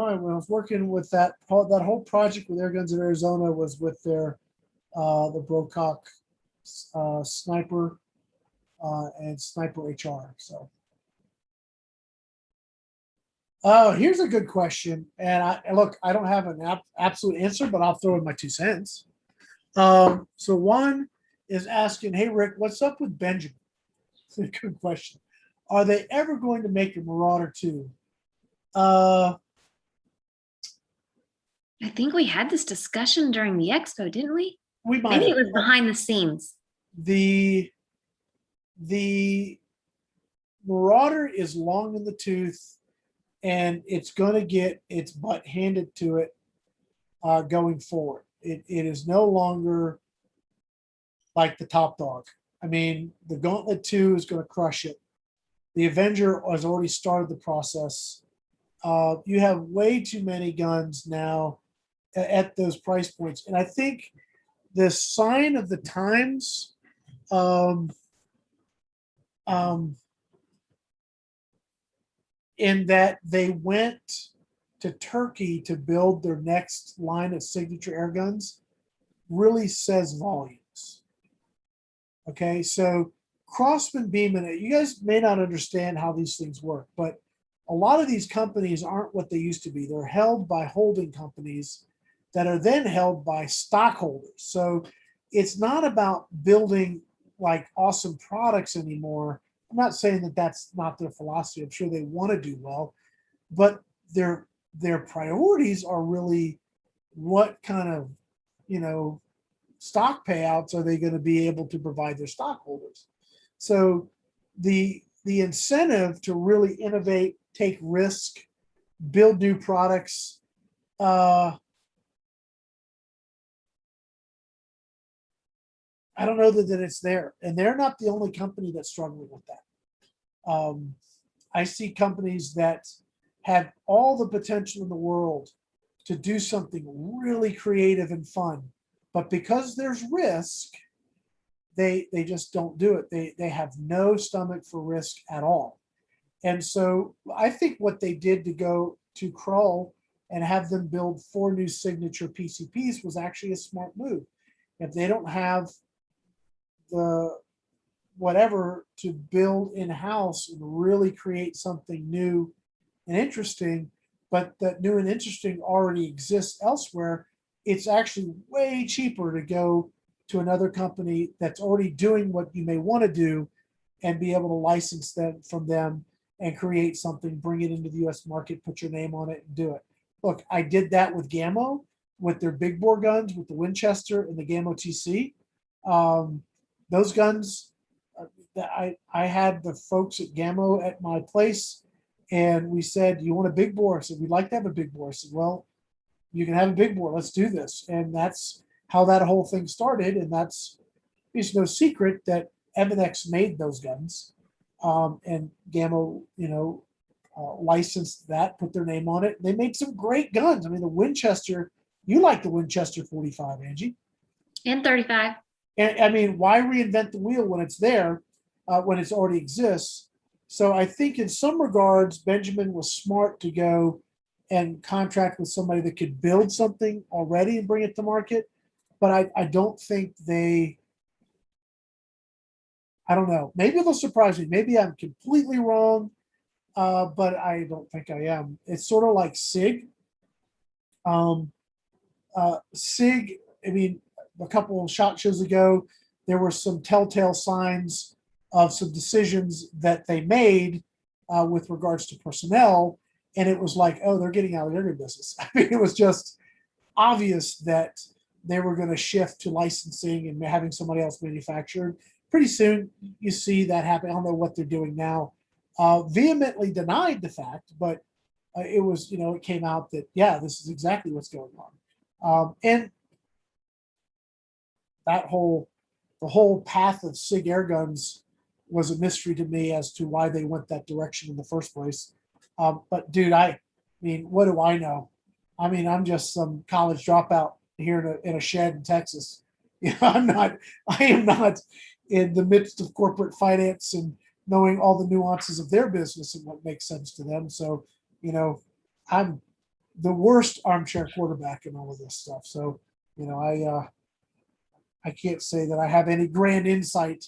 I was working with that whole project with Airguns in Arizona was with their the Brocock sniper and sniper HR. So, oh, here's a good question. And I don't have an absolute answer, but I'll throw in my 2 cents. So one is asking, hey Rick, what's up with Benjamin? It's a good question. Are they ever going to make a Marauder 2? I think we had this discussion during the expo, didn't we? We might Maybe have. it was behind the scenes. The Marauder is long in the tooth, and it's going to get its butt handed to it going forward. It is no longer like the top dog. I mean, the Gauntlet 2 is going to crush it. The Avenger has already started the process. You have way too many guns now at those price points. And I think the sign of the times in that they went to Turkey to build their next line of signature air guns really says volumes. Okay, so Crossman Beeman, you guys may not understand how these things work, but a lot of these companies aren't what they used to be. They're held by holding companies that are then held by stockholders. So it's not about building like awesome products anymore. I'm not saying that that's not their philosophy. I'm sure they want to do well, but their priorities are really what kind of, stock payouts are they going to be able to provide their stockholders. So the incentive to really innovate, take risk, build new products, I don't know that it's there. And they're not the only company that's struggling with that. I see companies that have all the potential in the world to do something really creative and fun, but because there's risk, they just don't do it. They have no stomach for risk at all. And so I think what they did to go to Kroll and have them build 4 new signature PCPs was actually a smart move. If they don't have the whatever to build in-house and really create something new and interesting, but that new and interesting already exists elsewhere, it's actually way cheaper to go to another company that's already doing what you may want to do and be able to license them from them and create something, bring it into the US market, put your name on it and do it. Look, I did that with Gammo, with their big bore guns, with the Winchester and the Gammo TC. Those guns, I had the folks at Gammo at my place, and we said, "Do you want a big bore?" I said, "We'd like to have a big bore." I said, "Well, you can have a big bore. Let's do this." And that's how that whole thing started. And it's no secret that M&X made those guns, and Gammo, licensed that, put their name on it. They made some great guns. I mean, the Winchester. You like the Winchester 45, Angie? And 35. And I mean, why reinvent the wheel when it's there, when it's already exists? So I think in some regards, Benjamin was smart to go and contract with somebody that could build something already and bring it to market. But I don't think I don't know. Maybe they'll surprise me. Maybe I'm completely wrong, but I don't think I am. It's sort of like SIG. SIG, I mean, a couple of SHOT Shows ago, there were some telltale signs of some decisions that they made with regards to personnel. And it was like, oh, they're getting out of their business. I mean, it was just obvious that they were going to shift to licensing and having somebody else manufactured. Pretty soon, you see that happen. I don't know what they're doing now. Vehemently denied the fact, but it was, it came out that, yeah, this is exactly what's going on. And the whole path of SIG air guns was a mystery to me as to why they went that direction in the first place. But dude, I mean, what do I know? I mean, I'm just some college dropout here in a shed in Texas. You know, I am not in the midst of corporate finance and knowing all the nuances of their business and what makes sense to them. So, you know, I'm the worst armchair quarterback in all of this stuff. So, you know, I can't say that I have any grand insight.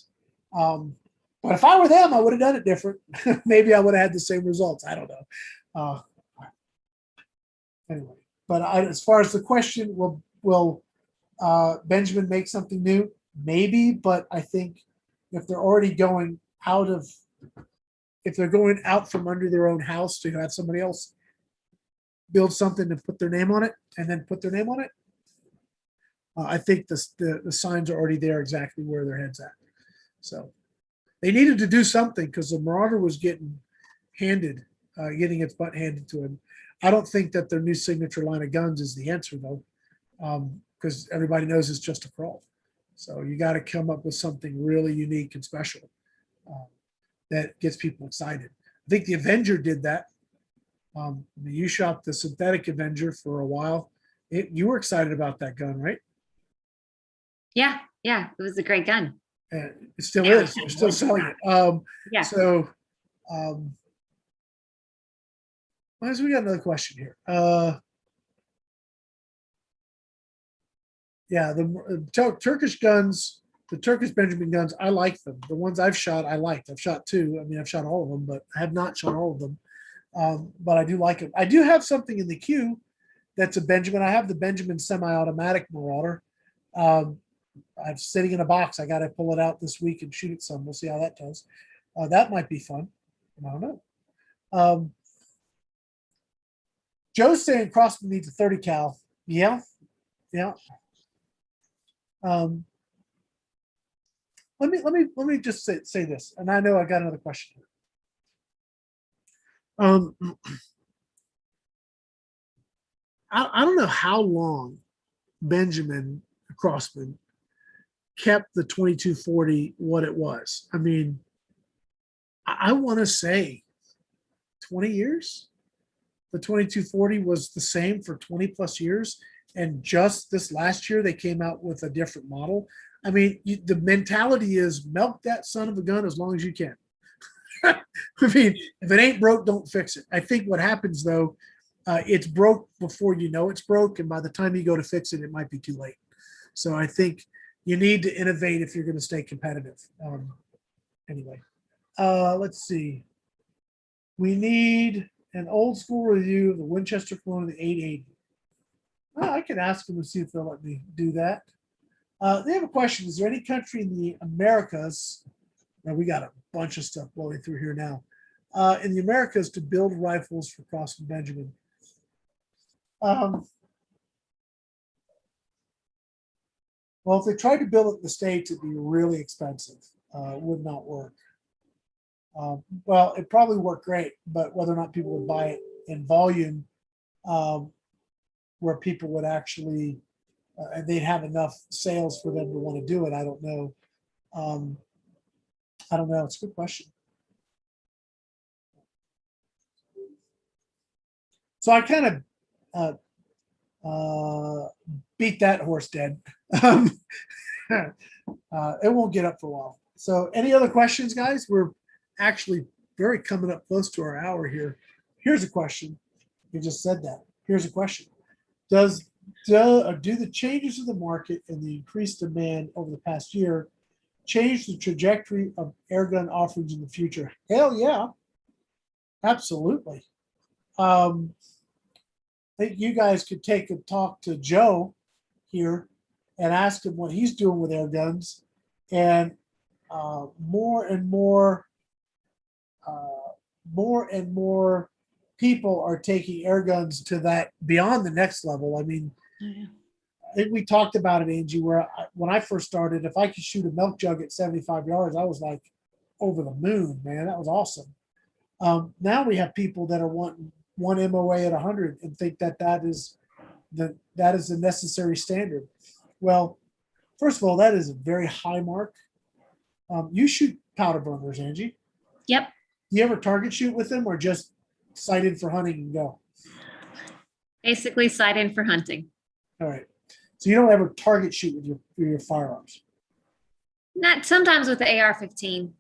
But if I were them, I would have done it different. Maybe I would have had the same results. I don't know. Uh, anyway, but as far as the question, will Benjamin make something new? Maybe, but I think if they're already going if they're going out from under their own house to have somebody else build something to put their name on it and then put their name on it, I think the signs are already there exactly where their head's at. So they needed to do something because the Marauder was getting its butt handed to him. I don't think that their new signature line of guns is the answer though, because everybody knows it's just a crawl. So you got to come up with something really unique and special that gets people excited. I think the Avenger did that. You shot the synthetic Avenger for a while. You were excited about that gun, right? Yeah, it was a great gun. It still is. They're still selling it. Yeah. So, we got another question here. Yeah, the Turkish guns, the Turkish Benjamin guns, I like them. The ones I've shot, I liked. I've shot two. I mean, I've shot all of them, but I have not shot all of them. But I do like it. I do have something in the queue that's a Benjamin. I have the Benjamin semi-automatic Marauder. I'm sitting in a box. I got to pull it out this week and shoot it some. We'll see how that does. That might be fun. I don't know. Joe's saying Crossman needs a 30 cal. Yeah. Let me just say this, and I know I got another question here. I don't know how long Benjamin Crossman kept the 2240 what it was. I mean, I want to say 20 years. The 2240 was the same for 20 plus years. And just this last year, they came out with a different model. I mean, the mentality is milk that son of a gun as long as you can. I mean, if it ain't broke, don't fix it. I think what happens though, it's broke before you know it's broke. And by the time you go to fix it, it might be too late. So I think you need to innovate if you're going to stay competitive. Anyway, let's see. We need an old school review of the Winchester clone of the 880. Well, I could ask them to see if they'll let me do that. They have a question. Is there any country in the Americas? Now we got a bunch of stuff blowing through here now. In the Americas to build rifles for Crossman Benjamin. Well, if they tried to build it in the States, it'd be really expensive. It would not work. Well, it probably worked great, but whether or not people would buy it in volume, where people would actually, and they'd have enough sales for them to want to do it, I don't know. I don't know. It's a good question. So I kind of beat that horse dead. It won't get up for a while. So any other questions, guys? We're actually very coming up close to our hour here. Here's a question. You just said that. Here's a question. Do the changes of the market and the increased demand over the past year change the trajectory of airgun offerings in the future? Hell yeah. Absolutely. I think you guys could take a talk to Joe here and ask him what he's doing with air guns. And more and more people are taking air guns to that beyond the next level. I mean, I think we talked about it, Angie, where when I first started, if I could shoot a milk jug at 75 yards, I was like over the moon, man. That was awesome. Now we have people that are wanting one MOA at 100 and think that is the necessary standard. Well, first of all, that is a very high mark. You shoot powder burners, Angie. Yep. You ever target shoot with them or just sighted for hunting and go? Basically sight in for hunting. All right. So you don't ever target shoot with your firearms. Not sometimes with the AR-15.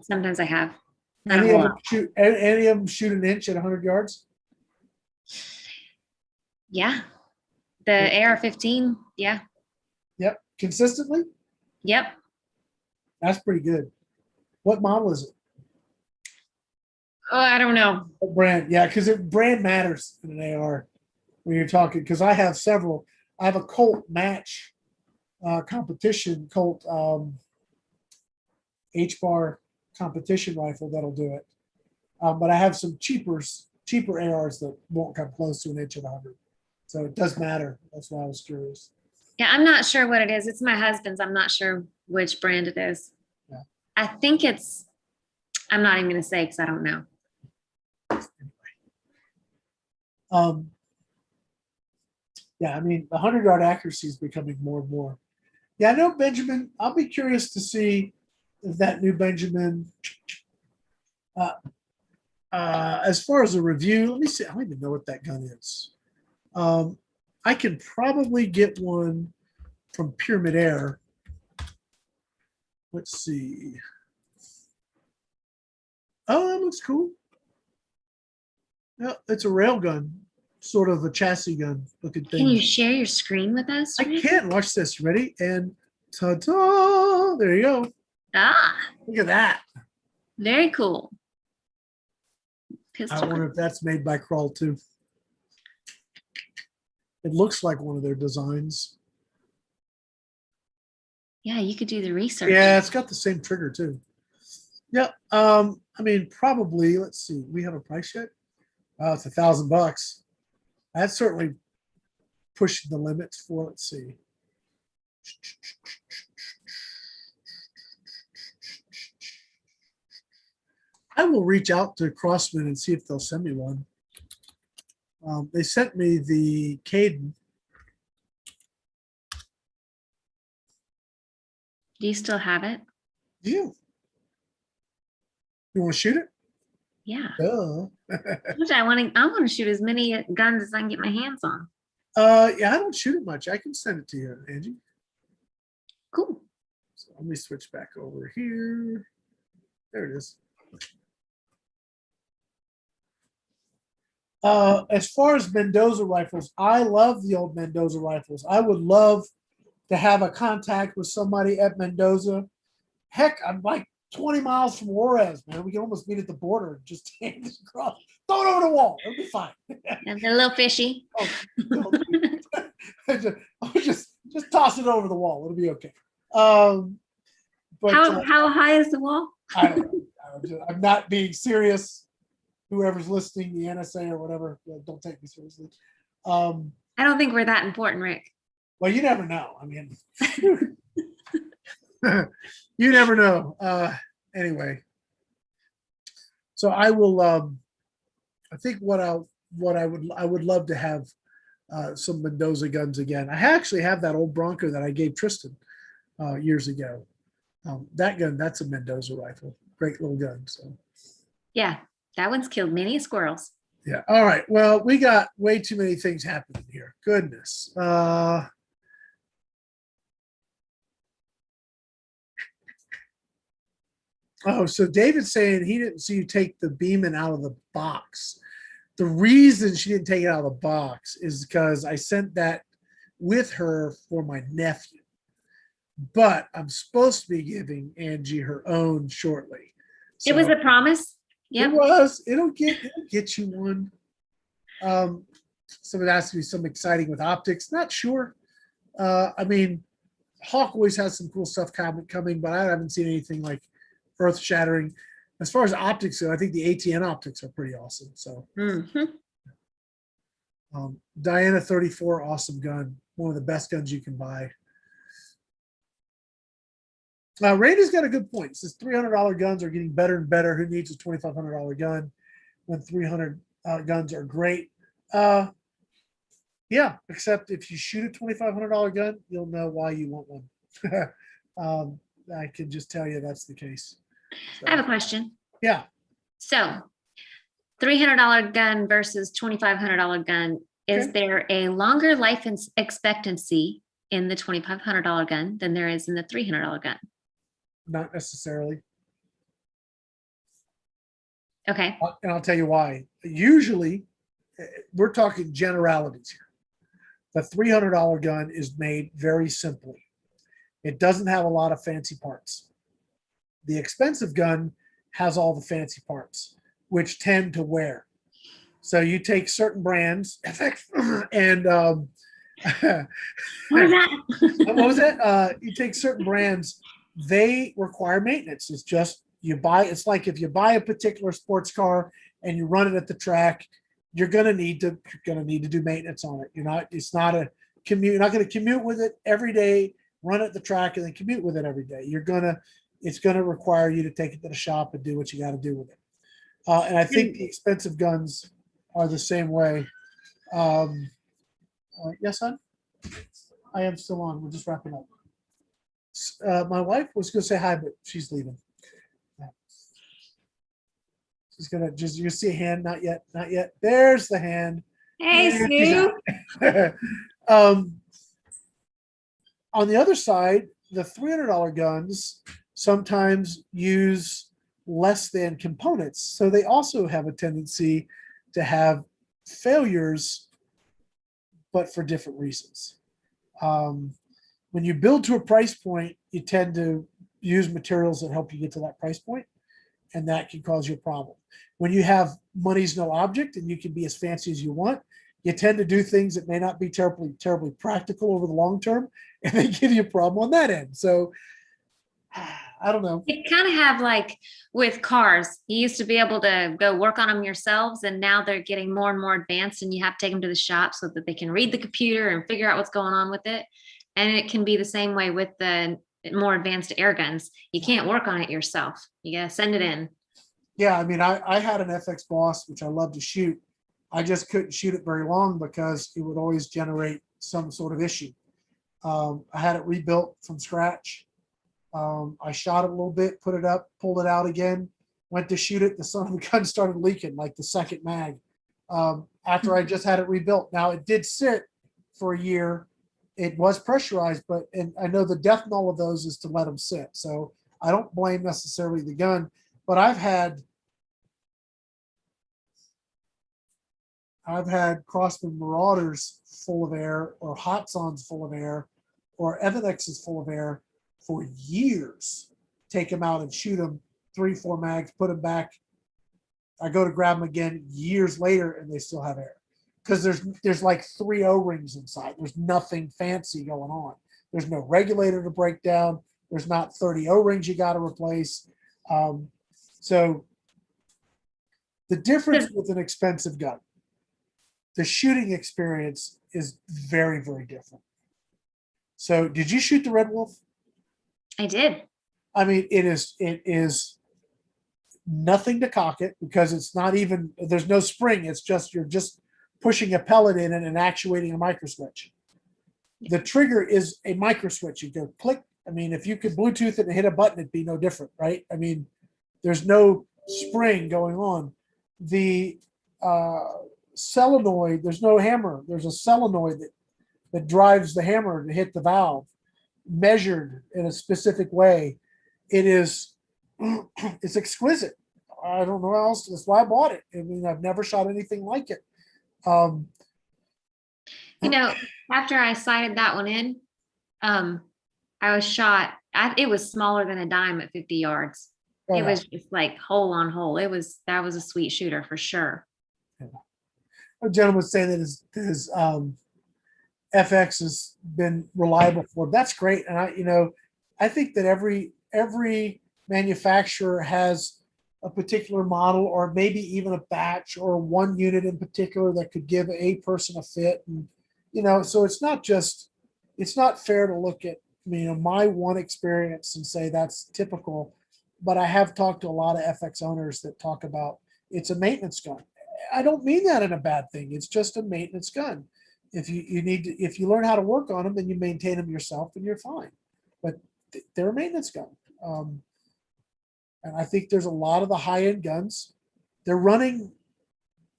Sometimes I have. Not a Any whole of them lot. shoot? Any of them shoot an inch at 100 yards? Yeah. The AR-15. Yeah. Yep. Consistently? Yep. That's pretty good. What model is it? Oh, I don't know. What brand? Yeah, because brand matters in an AR when you're talking. Because I have several. I have a Colt match competition Colt H-bar competition rifle that'll do it. But I have some cheaper ARs that won't come close to an inch at 100. So it does matter. That's why I was curious. Yeah, I'm not sure what it is. It's my husband's. I'm not sure which brand it is. Yeah. I think it's, I'm not even going to say because I don't know. Yeah, I mean, the 100-yard accuracy is becoming more and more. Yeah, I know Benjamin. I'll be curious to see if that new Benjamin, as far as a review, let me see. I don't even know what that gun is. I can probably get one from Pyramid Air. Let's see. Oh, that looks cool. Yeah, it's a rail gun, sort of a chassis gun looking thing. Can you share your screen with us? I can't. Watch this. Ready? And ta-da! There you go. Ah, Look at that. very cool. I wonder if that's made by Crawl too. It looks like one of their designs. Yeah, you could do the research. Yeah, it's got the same trigger too. Yeah. I mean, probably. Let's see. We have a price yet? Oh, it's $1,000. That's certainly pushing the limits for. Let's see. I will reach out to Crossman and see if they'll send me one. They sent me the Caden. Do you still have it? You want to shoot it? Yeah. Duh. I want to shoot as many guns as I can get my hands on. Yeah, I don't shoot it much. I can send it to you, Angie. Cool. So let me switch back over here. There it is. As far as Mendoza rifles, I love the old Mendoza rifles. I would love to have a contact with somebody at Mendoza. Heck, I'm like 20 miles from Juarez, man. We can almost meet at the border and just hand it across. Throw it over the wall. It'll be fine. And they're a little fishy. Oh, no. just toss it over the wall. It'll be okay. But how high is the wall? I don't know. I'm not being serious. Whoever's listening, the NSA or whatever, don't take me seriously. I don't think we're that important, Rick. Well, you never know. I mean, you never know. Anyway, so I will. I think I would love to have some Mendoza guns again. I actually have that old Bronco that I gave Tristan years ago. That gun, that's a Mendoza rifle. Great little gun. So Yeah, that one's killed many squirrels. yeah. All right. Well, we got way too many things happening here. Goodness. Oh, so David's saying he didn't see you take the Beeman out of the box. The reason she didn't take it out of the box is because I sent that with her for my nephew. But I'm supposed to be giving Angie her own shortly. So it was a promise. Yep. It was. It'll get you one. Some of it has to be some exciting with optics. Not sure. I mean, Hawk always has some cool stuff coming, but I haven't seen anything like earth shattering. As far as optics go, I think the ATN optics are pretty awesome. So, Diana 34, awesome gun. One of the best guns you can buy. Randy's got a good point. He says $300 guns are getting better and better. Who needs a $2,500 gun when 300 guns are great? Yeah, except if you shoot a $2,500 gun, you'll know why you want one. I can just tell you that's the case. So, I have a question. Yeah. So $300 gun versus $2,500 gun. Is Okay. there a longer life expectancy in the $2,500 gun than there is in the $300 gun? Not necessarily. Okay. And I'll tell you why. Usually, we're talking generalities here. The $300 gun is made very simply. It doesn't have a lot of fancy parts. The expensive gun has all the fancy parts, which tend to wear. So you take certain brands, and What is that? what was that? You take certain brands, they require maintenance. It's just you buy. It's like if you buy a particular sports car and you run it at the track, you're gonna need to do maintenance on it. You're not. It's not a commute. You're not going to commute with it every day. Run at the track and then commute with it every day. It's gonna require you to take it to the shop and do what you got to do with it. And I think the expensive guns are the same way. Yes, son? I am still on. We're just wrapping up. My wife was going to say hi, but she's leaving. She's going to you see a hand. Not yet. Not yet. There's the hand. Hey, Sue. On the other side, the $300 guns sometimes use less than components. So they also have a tendency to have failures, but for different reasons. When you build to a price point, you tend to use materials that help you get to that price point, and that can cause you a problem. When you have money's no object and you can be as fancy as you want, you tend to do things that may not be terribly practical over the long term, and they give you a problem on that end. So I don't know. You kind of have like with cars, you used to be able to go work on them yourselves, and now they're getting more and more advanced, and you have to take them to the shop so that they can read the computer and figure out what's going on with it. And it can be the same way with the more advanced air guns. You can't work on it yourself. You gotta send it in. Yeah, I mean, I had an FX Boss, which I love to shoot. I just couldn't shoot it very long because it would always generate some sort of issue. I had it rebuilt from scratch. I shot it a little bit, put it up, pulled it out again, went to shoot it. The son of the gun started leaking like the second mag after I just had it rebuilt. Now it did sit for a year. It was pressurized, and I know the death knell of those is to let them sit. So I don't blame necessarily the gun, but I've had Crossman Marauders full of air, or Hotsons full of air, or Evanexes full of air for years. Take them out and shoot them 3-4 mags, put them back. I go to grab them again years later, and they still have air because there's like 3 O-rings inside. There's nothing fancy going on. There's no regulator to break down. There's not 30 O-rings you got to replace. So the difference with an expensive gun, the shooting experience is very, very different. So did you shoot the Red Wolf? I did. I mean, it is nothing to cock it because it's not even, there's no spring. It's just, you're just pushing a pellet in it and actuating a micro switch. The trigger is a micro switch. You go click. I mean, if you could Bluetooth it and hit a button, it'd be no different, right? I mean, there's no spring going on. The solenoid, there's no hammer. There's a solenoid that drives the hammer to hit the valve, measured in a specific way. It is, it's exquisite. I don't know how else. That's why I bought it. I mean, I've never shot anything like it. After I sighted that one in, I was shot. It was smaller than a dime at 50 yards. It was just like hole on hole. That was a sweet shooter for sure. Yeah. A gentleman was saying that his FX has been reliable for him. That's great. And I think that every manufacturer has a particular model, or maybe even a batch or one unit in particular that could give a person a fit. And, so it's not fair to look at, my one experience and say that's typical, but I have talked to a lot of FX owners that talk about it's a maintenance gun. I don't mean that in a bad thing. It's just a maintenance gun. If you learn how to work on them, then you maintain them yourself and you're fine. But they're a maintenance gun. And I think there's a lot of the high-end guns. They're running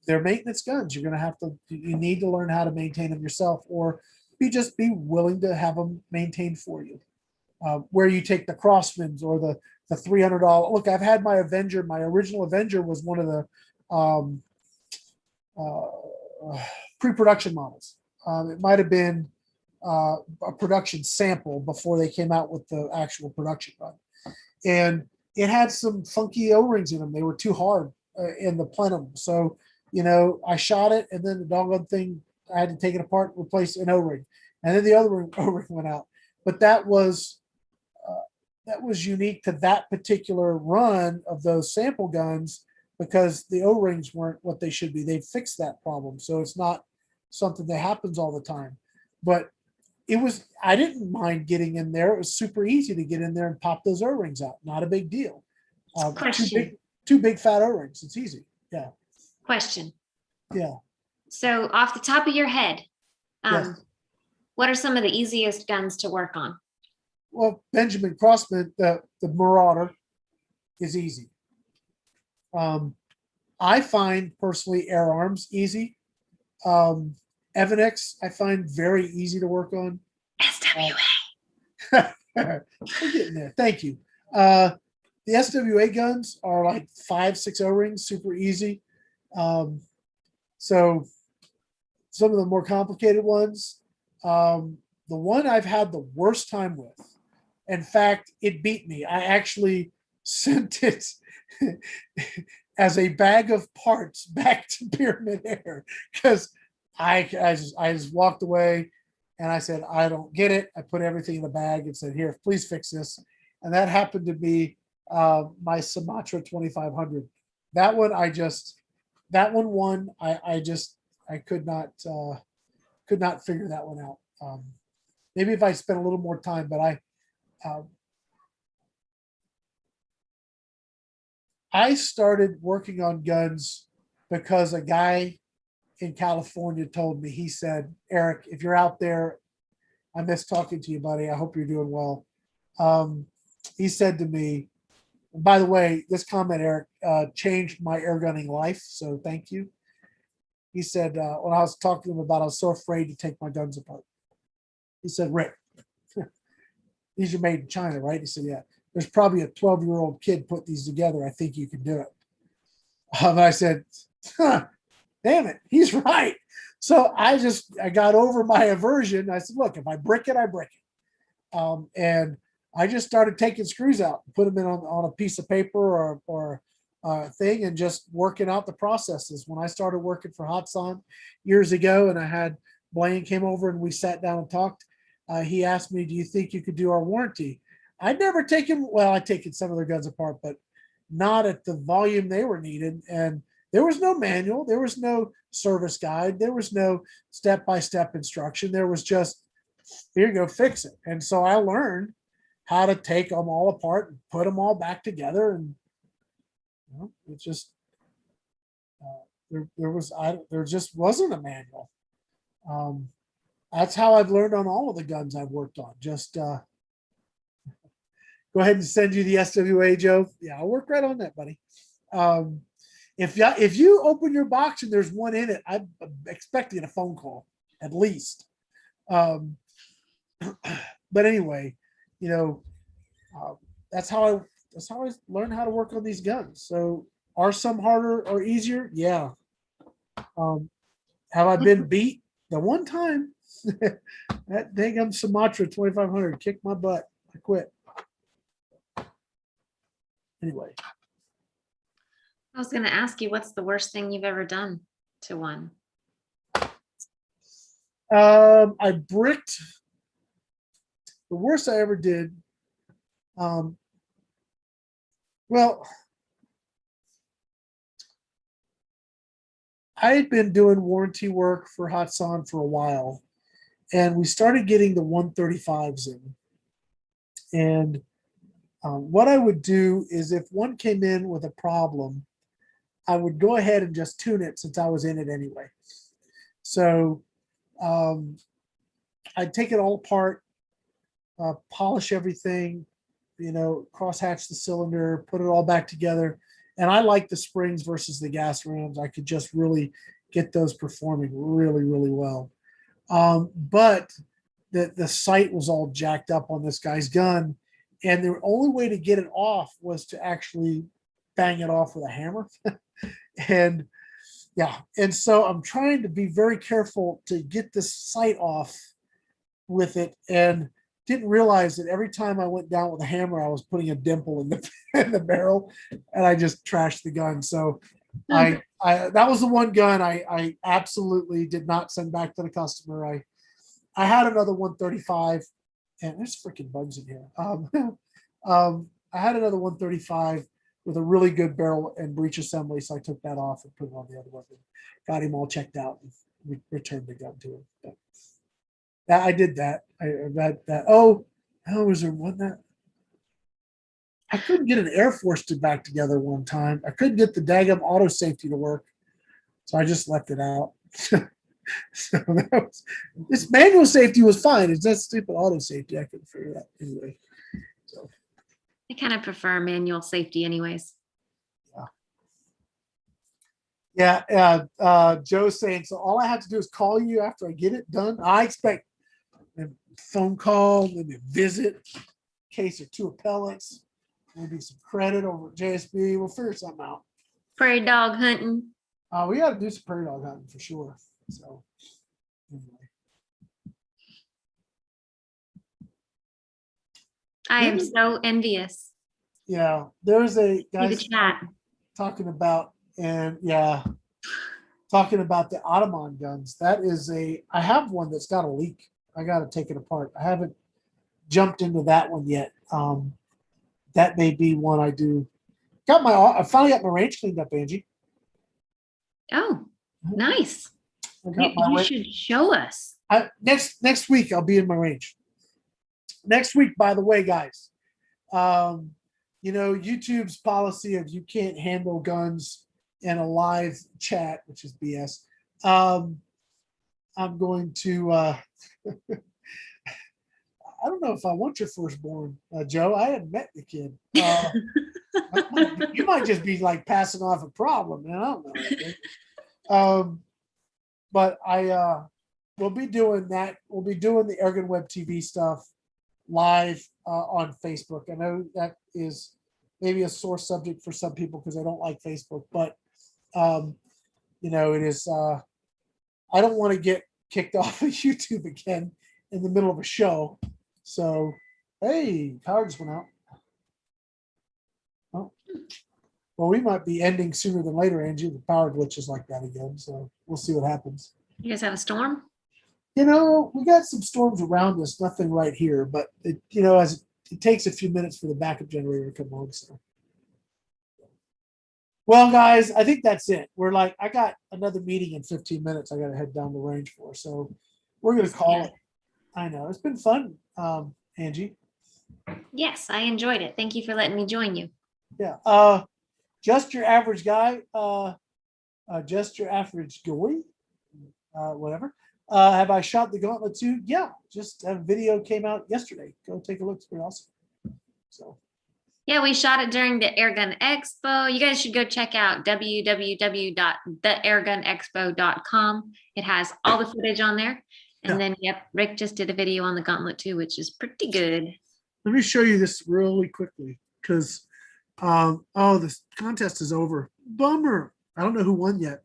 they're maintenance guns. You're going to have to, you need to learn how to maintain them yourself, or just be willing to have them maintained for you. Where you take the Crossmans or the $300. Look, I've had my Avenger. My original Avenger was one of the pre-production models. It might have been a production sample before they came out with the actual production gun, and it had some funky O-rings in them. They were too hard in the plenum. So, I shot it, and then the doggone thing, I had to take it apart, replace an O-ring, and then the other O-ring went out. But that was unique to that particular run of those sample guns, because the O-rings weren't what they should be. They fixed that problem, so it's not something that happens all the time. But I didn't mind getting in there. It was super easy to get in there and pop those O-rings out. Not a big deal. Question. Two big fat O-rings. It's easy. Yeah. Question. Yeah. So off the top of your head, Yes. what are some of the easiest guns to work on? Well, Benjamin Crossman, the Marauder, is easy. I find personally Air Arms easy. Evanix I find very easy to work on. SWA. We're getting there. Thank you. The SWA guns are like 5-6 O-rings, super easy. So some of the more complicated ones, the one I've had the worst time with, in fact, it beat me. I actually sent it as a bag of parts back to Pyramid Air, because I just walked away and I said, I don't get it. I put everything in the bag and said, here, please fix this. And that happened to be my Sumatra 2500. That one won. I could not figure that one out. Maybe if I spent a little more time, but I started working on guns because a guy in California told me. He said, Eric, if you're out there, I miss talking to you, buddy. I hope you're doing well. He said to me, by the way, this comment, Eric, changed my airgunning life, so thank you. He said, when I was talking to him about, I was so afraid to take my guns apart. He said, Rick, these are made in China, right? He said, yeah. There's probably a 12-year-old kid put these together. I think you can do it. I said, huh, damn it, he's right. So I got over my aversion. I said, look, if I brick it, I brick it. And I just started taking screws out, put them in on a piece of paper or thing, and just working out the processes. When I started working for Hatsan years ago, and I had Blaine came over and we sat down and talked, he asked me, do you think you could do our warranty? I'd never taken, well, I'd taken some of their guns apart, but not at the volume they were needed. And there was no manual. There was no service guide. There was no step-by-step instruction. There was just, here you go, fix it. And so I learned how to take them all apart and put them all back together. And it just, there just wasn't a manual. That's how I've learned on all of the guns I've worked on. Just go ahead and send you the SWA, Joe. Yeah, I'll work right on that, buddy. If you open your box and there's one in it, I'm expecting a phone call at least. But anyway, that's how I learned how to work on these guns. So are some harder or easier? Yeah. Have I been beat? The one time that dang Sumatra 2500 kicked my butt. I quit. Anyway. I was going to ask you, what's the worst thing you've ever done to one? I bricked. The worst I ever did. Well, I had been doing warranty work for Hatsan for a while, and we started getting the 135s in. And what I would do is, if one came in with a problem, I would go ahead and just tune it, since I was in it anyway. So I'd take it all apart, polish everything, crosshatch the cylinder, put it all back together, And I like the springs versus the gas rams. I could just really get those performing really, really well. But the sight was all jacked up on this guy's gun. And the only way to get it off was to actually bang it off with a hammer. And yeah, and so I'm trying to be very careful to get this sight off with it, and didn't realize that every time I went down with a hammer, I was putting a dimple in the in the barrel, and I just trashed the gun. So I that was the one gun I absolutely did not send back to the customer. I had another 135, and there's freaking bugs in here. I had another 135 with a really good barrel and breech assembly, so I took that off and put it on the other weapon. Got him all checked out and returned the gun to him. But that I did that. Was there one that I couldn't get an Air Force to back together one time. I couldn't get the daggum auto safety to work, so I just left it out. So that was, this manual safety was fine. It's that stupid auto safety I couldn't figure out anyway. So I kind of prefer manual safety anyways. yeah. Joe's saying, so all I have to do is call you after I get it done. I expect a phone call, maybe a visit, case or two of pellets, maybe some credit over at JSB. We'll figure something out. Prairie dog hunting. We got to do some prairie dog hunting for sure. So anyway. I am so envious. Yeah, there's a guy See the chat. talking about, and yeah, talking about the Ottoman guns. That is I have one that's got a leak. I got to take it apart. I haven't jumped into that one yet. That may be one I do. I finally got my range cleaned up, Angie. Oh, nice. You should show us. Next week I'll be in my range. Next week, by the way, guys, YouTube's policy of you can't handle guns in a live chat, which is BS. I'm going to I don't know if I want your firstborn, Joe. I hadn't met the kid. You might just be like passing off a problem, man. I don't know. But we'll be doing that. We'll be doing the AirgunWeb TV stuff live on Facebook. I know that is maybe a sore subject for some people because I don't like Facebook, but it is. I don't want to get kicked off of YouTube again in the middle of a show. So, hey, power just went out. Oh. Well, we might be ending sooner than later, Angie. The power glitches like that again. So we'll see what happens. You guys have a storm? We got some storms around us, nothing right here, but as it takes a few minutes for the backup generator to come on. So, well, guys, I think that's it. I got another meeting in 15 minutes. I got to head down the range for, so we're going to call it. I know it's been fun, Angie. Yes, I enjoyed it. Thank you for letting me join you. Yeah. Just your average guy. Just your average guy. Whatever. Have I shot the Gauntlet too? Yeah, just a video came out yesterday. Go take a look. It's pretty awesome. So. Yeah, we shot it during the Airgun Expo. You guys should go check out www.theairgunexpo.com. It has all the footage on there. And then, Rick just did a video on the Gauntlet too, which is pretty good. Let me show you this really quickly because, this contest is over. Bummer. I don't know who won yet.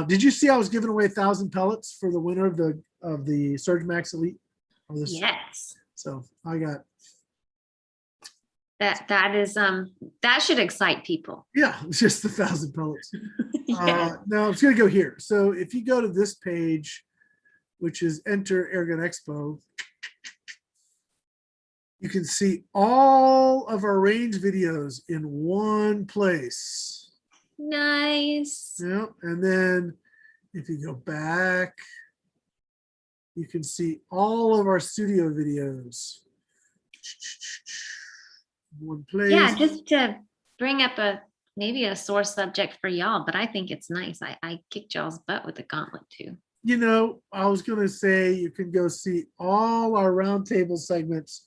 Did you see I was giving away 1,000 pellets for the winner of the Surge Max Elite? Yes. So I got that should excite people. Yeah, it's just 1,000 pellets. Yeah. No, it's gonna go here. So if you go to this page, which is Enter Airgun Expo, you can see all of our range videos in one place. Nice. Yeah, and then if you go back, you can see all of our studio videos. One place. Yeah, just to bring up maybe a sore subject for y'all, but I think it's nice. I kicked y'all's butt with the Gauntlet too. I was gonna say you can go see all our roundtable segments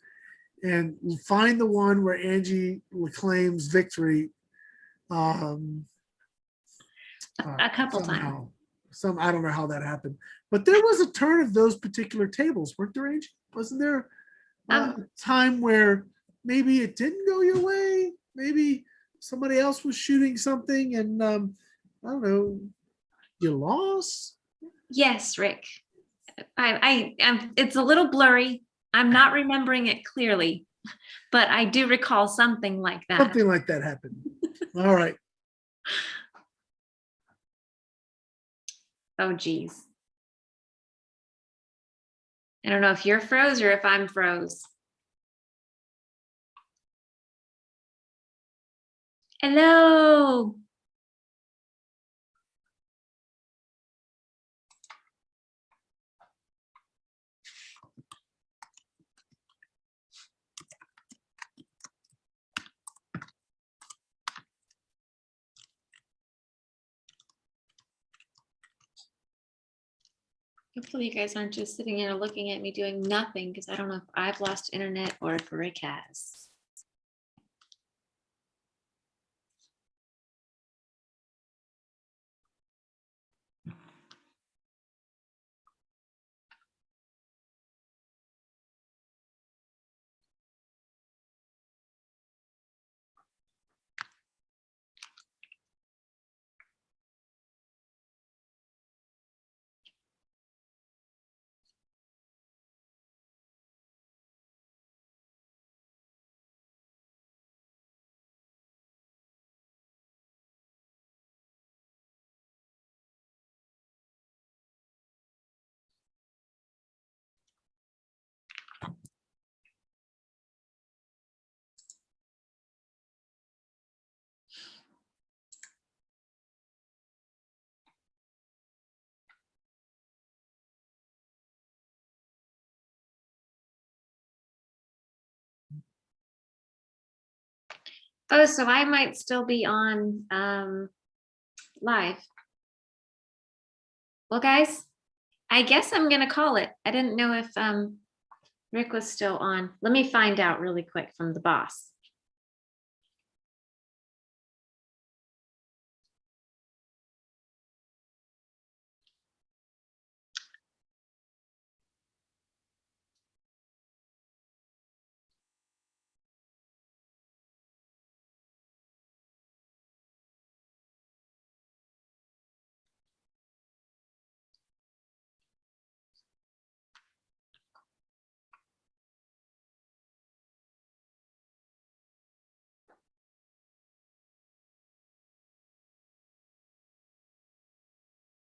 and find the one where Angie claims victory Um, A couple times. somehow. I don't know how that happened, but there was a turn of those particular tables, weren't there, Angie? Wasn't there a time where maybe it didn't go your way? Maybe somebody else was shooting something and I don't know, you lost? Yes, Rick. It's a little blurry. I'm not remembering it clearly, but I do recall something like that. Something like that happened. All right. Oh, geez. I don't know if you're froze or if I'm froze. Hello. Hopefully you guys aren't just sitting here looking at me doing nothing, because I don't know if I've lost internet or if Rick has. Oh, so I might still be on live. Well, guys, I guess I'm gonna call it. I didn't know if Rick was still on. Let me find out really quick from the boss.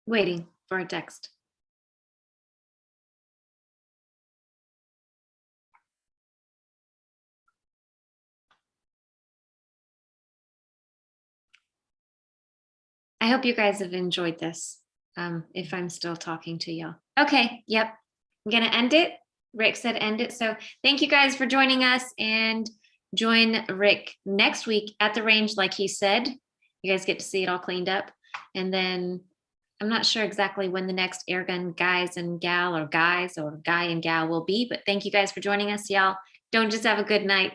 Waiting for a text. I hope you guys have enjoyed this. If I'm still talking to y'all. Okay, yep. I'm gonna end it. Rick said end it. So thank you guys for joining us, and join Rick next week at the range like he said. You guys get to see it all cleaned up. And then I'm not sure exactly when the next Airgun guys and gal, or guys or guy and gal will be, but thank you guys for joining us, y'all. Don't just have a good night.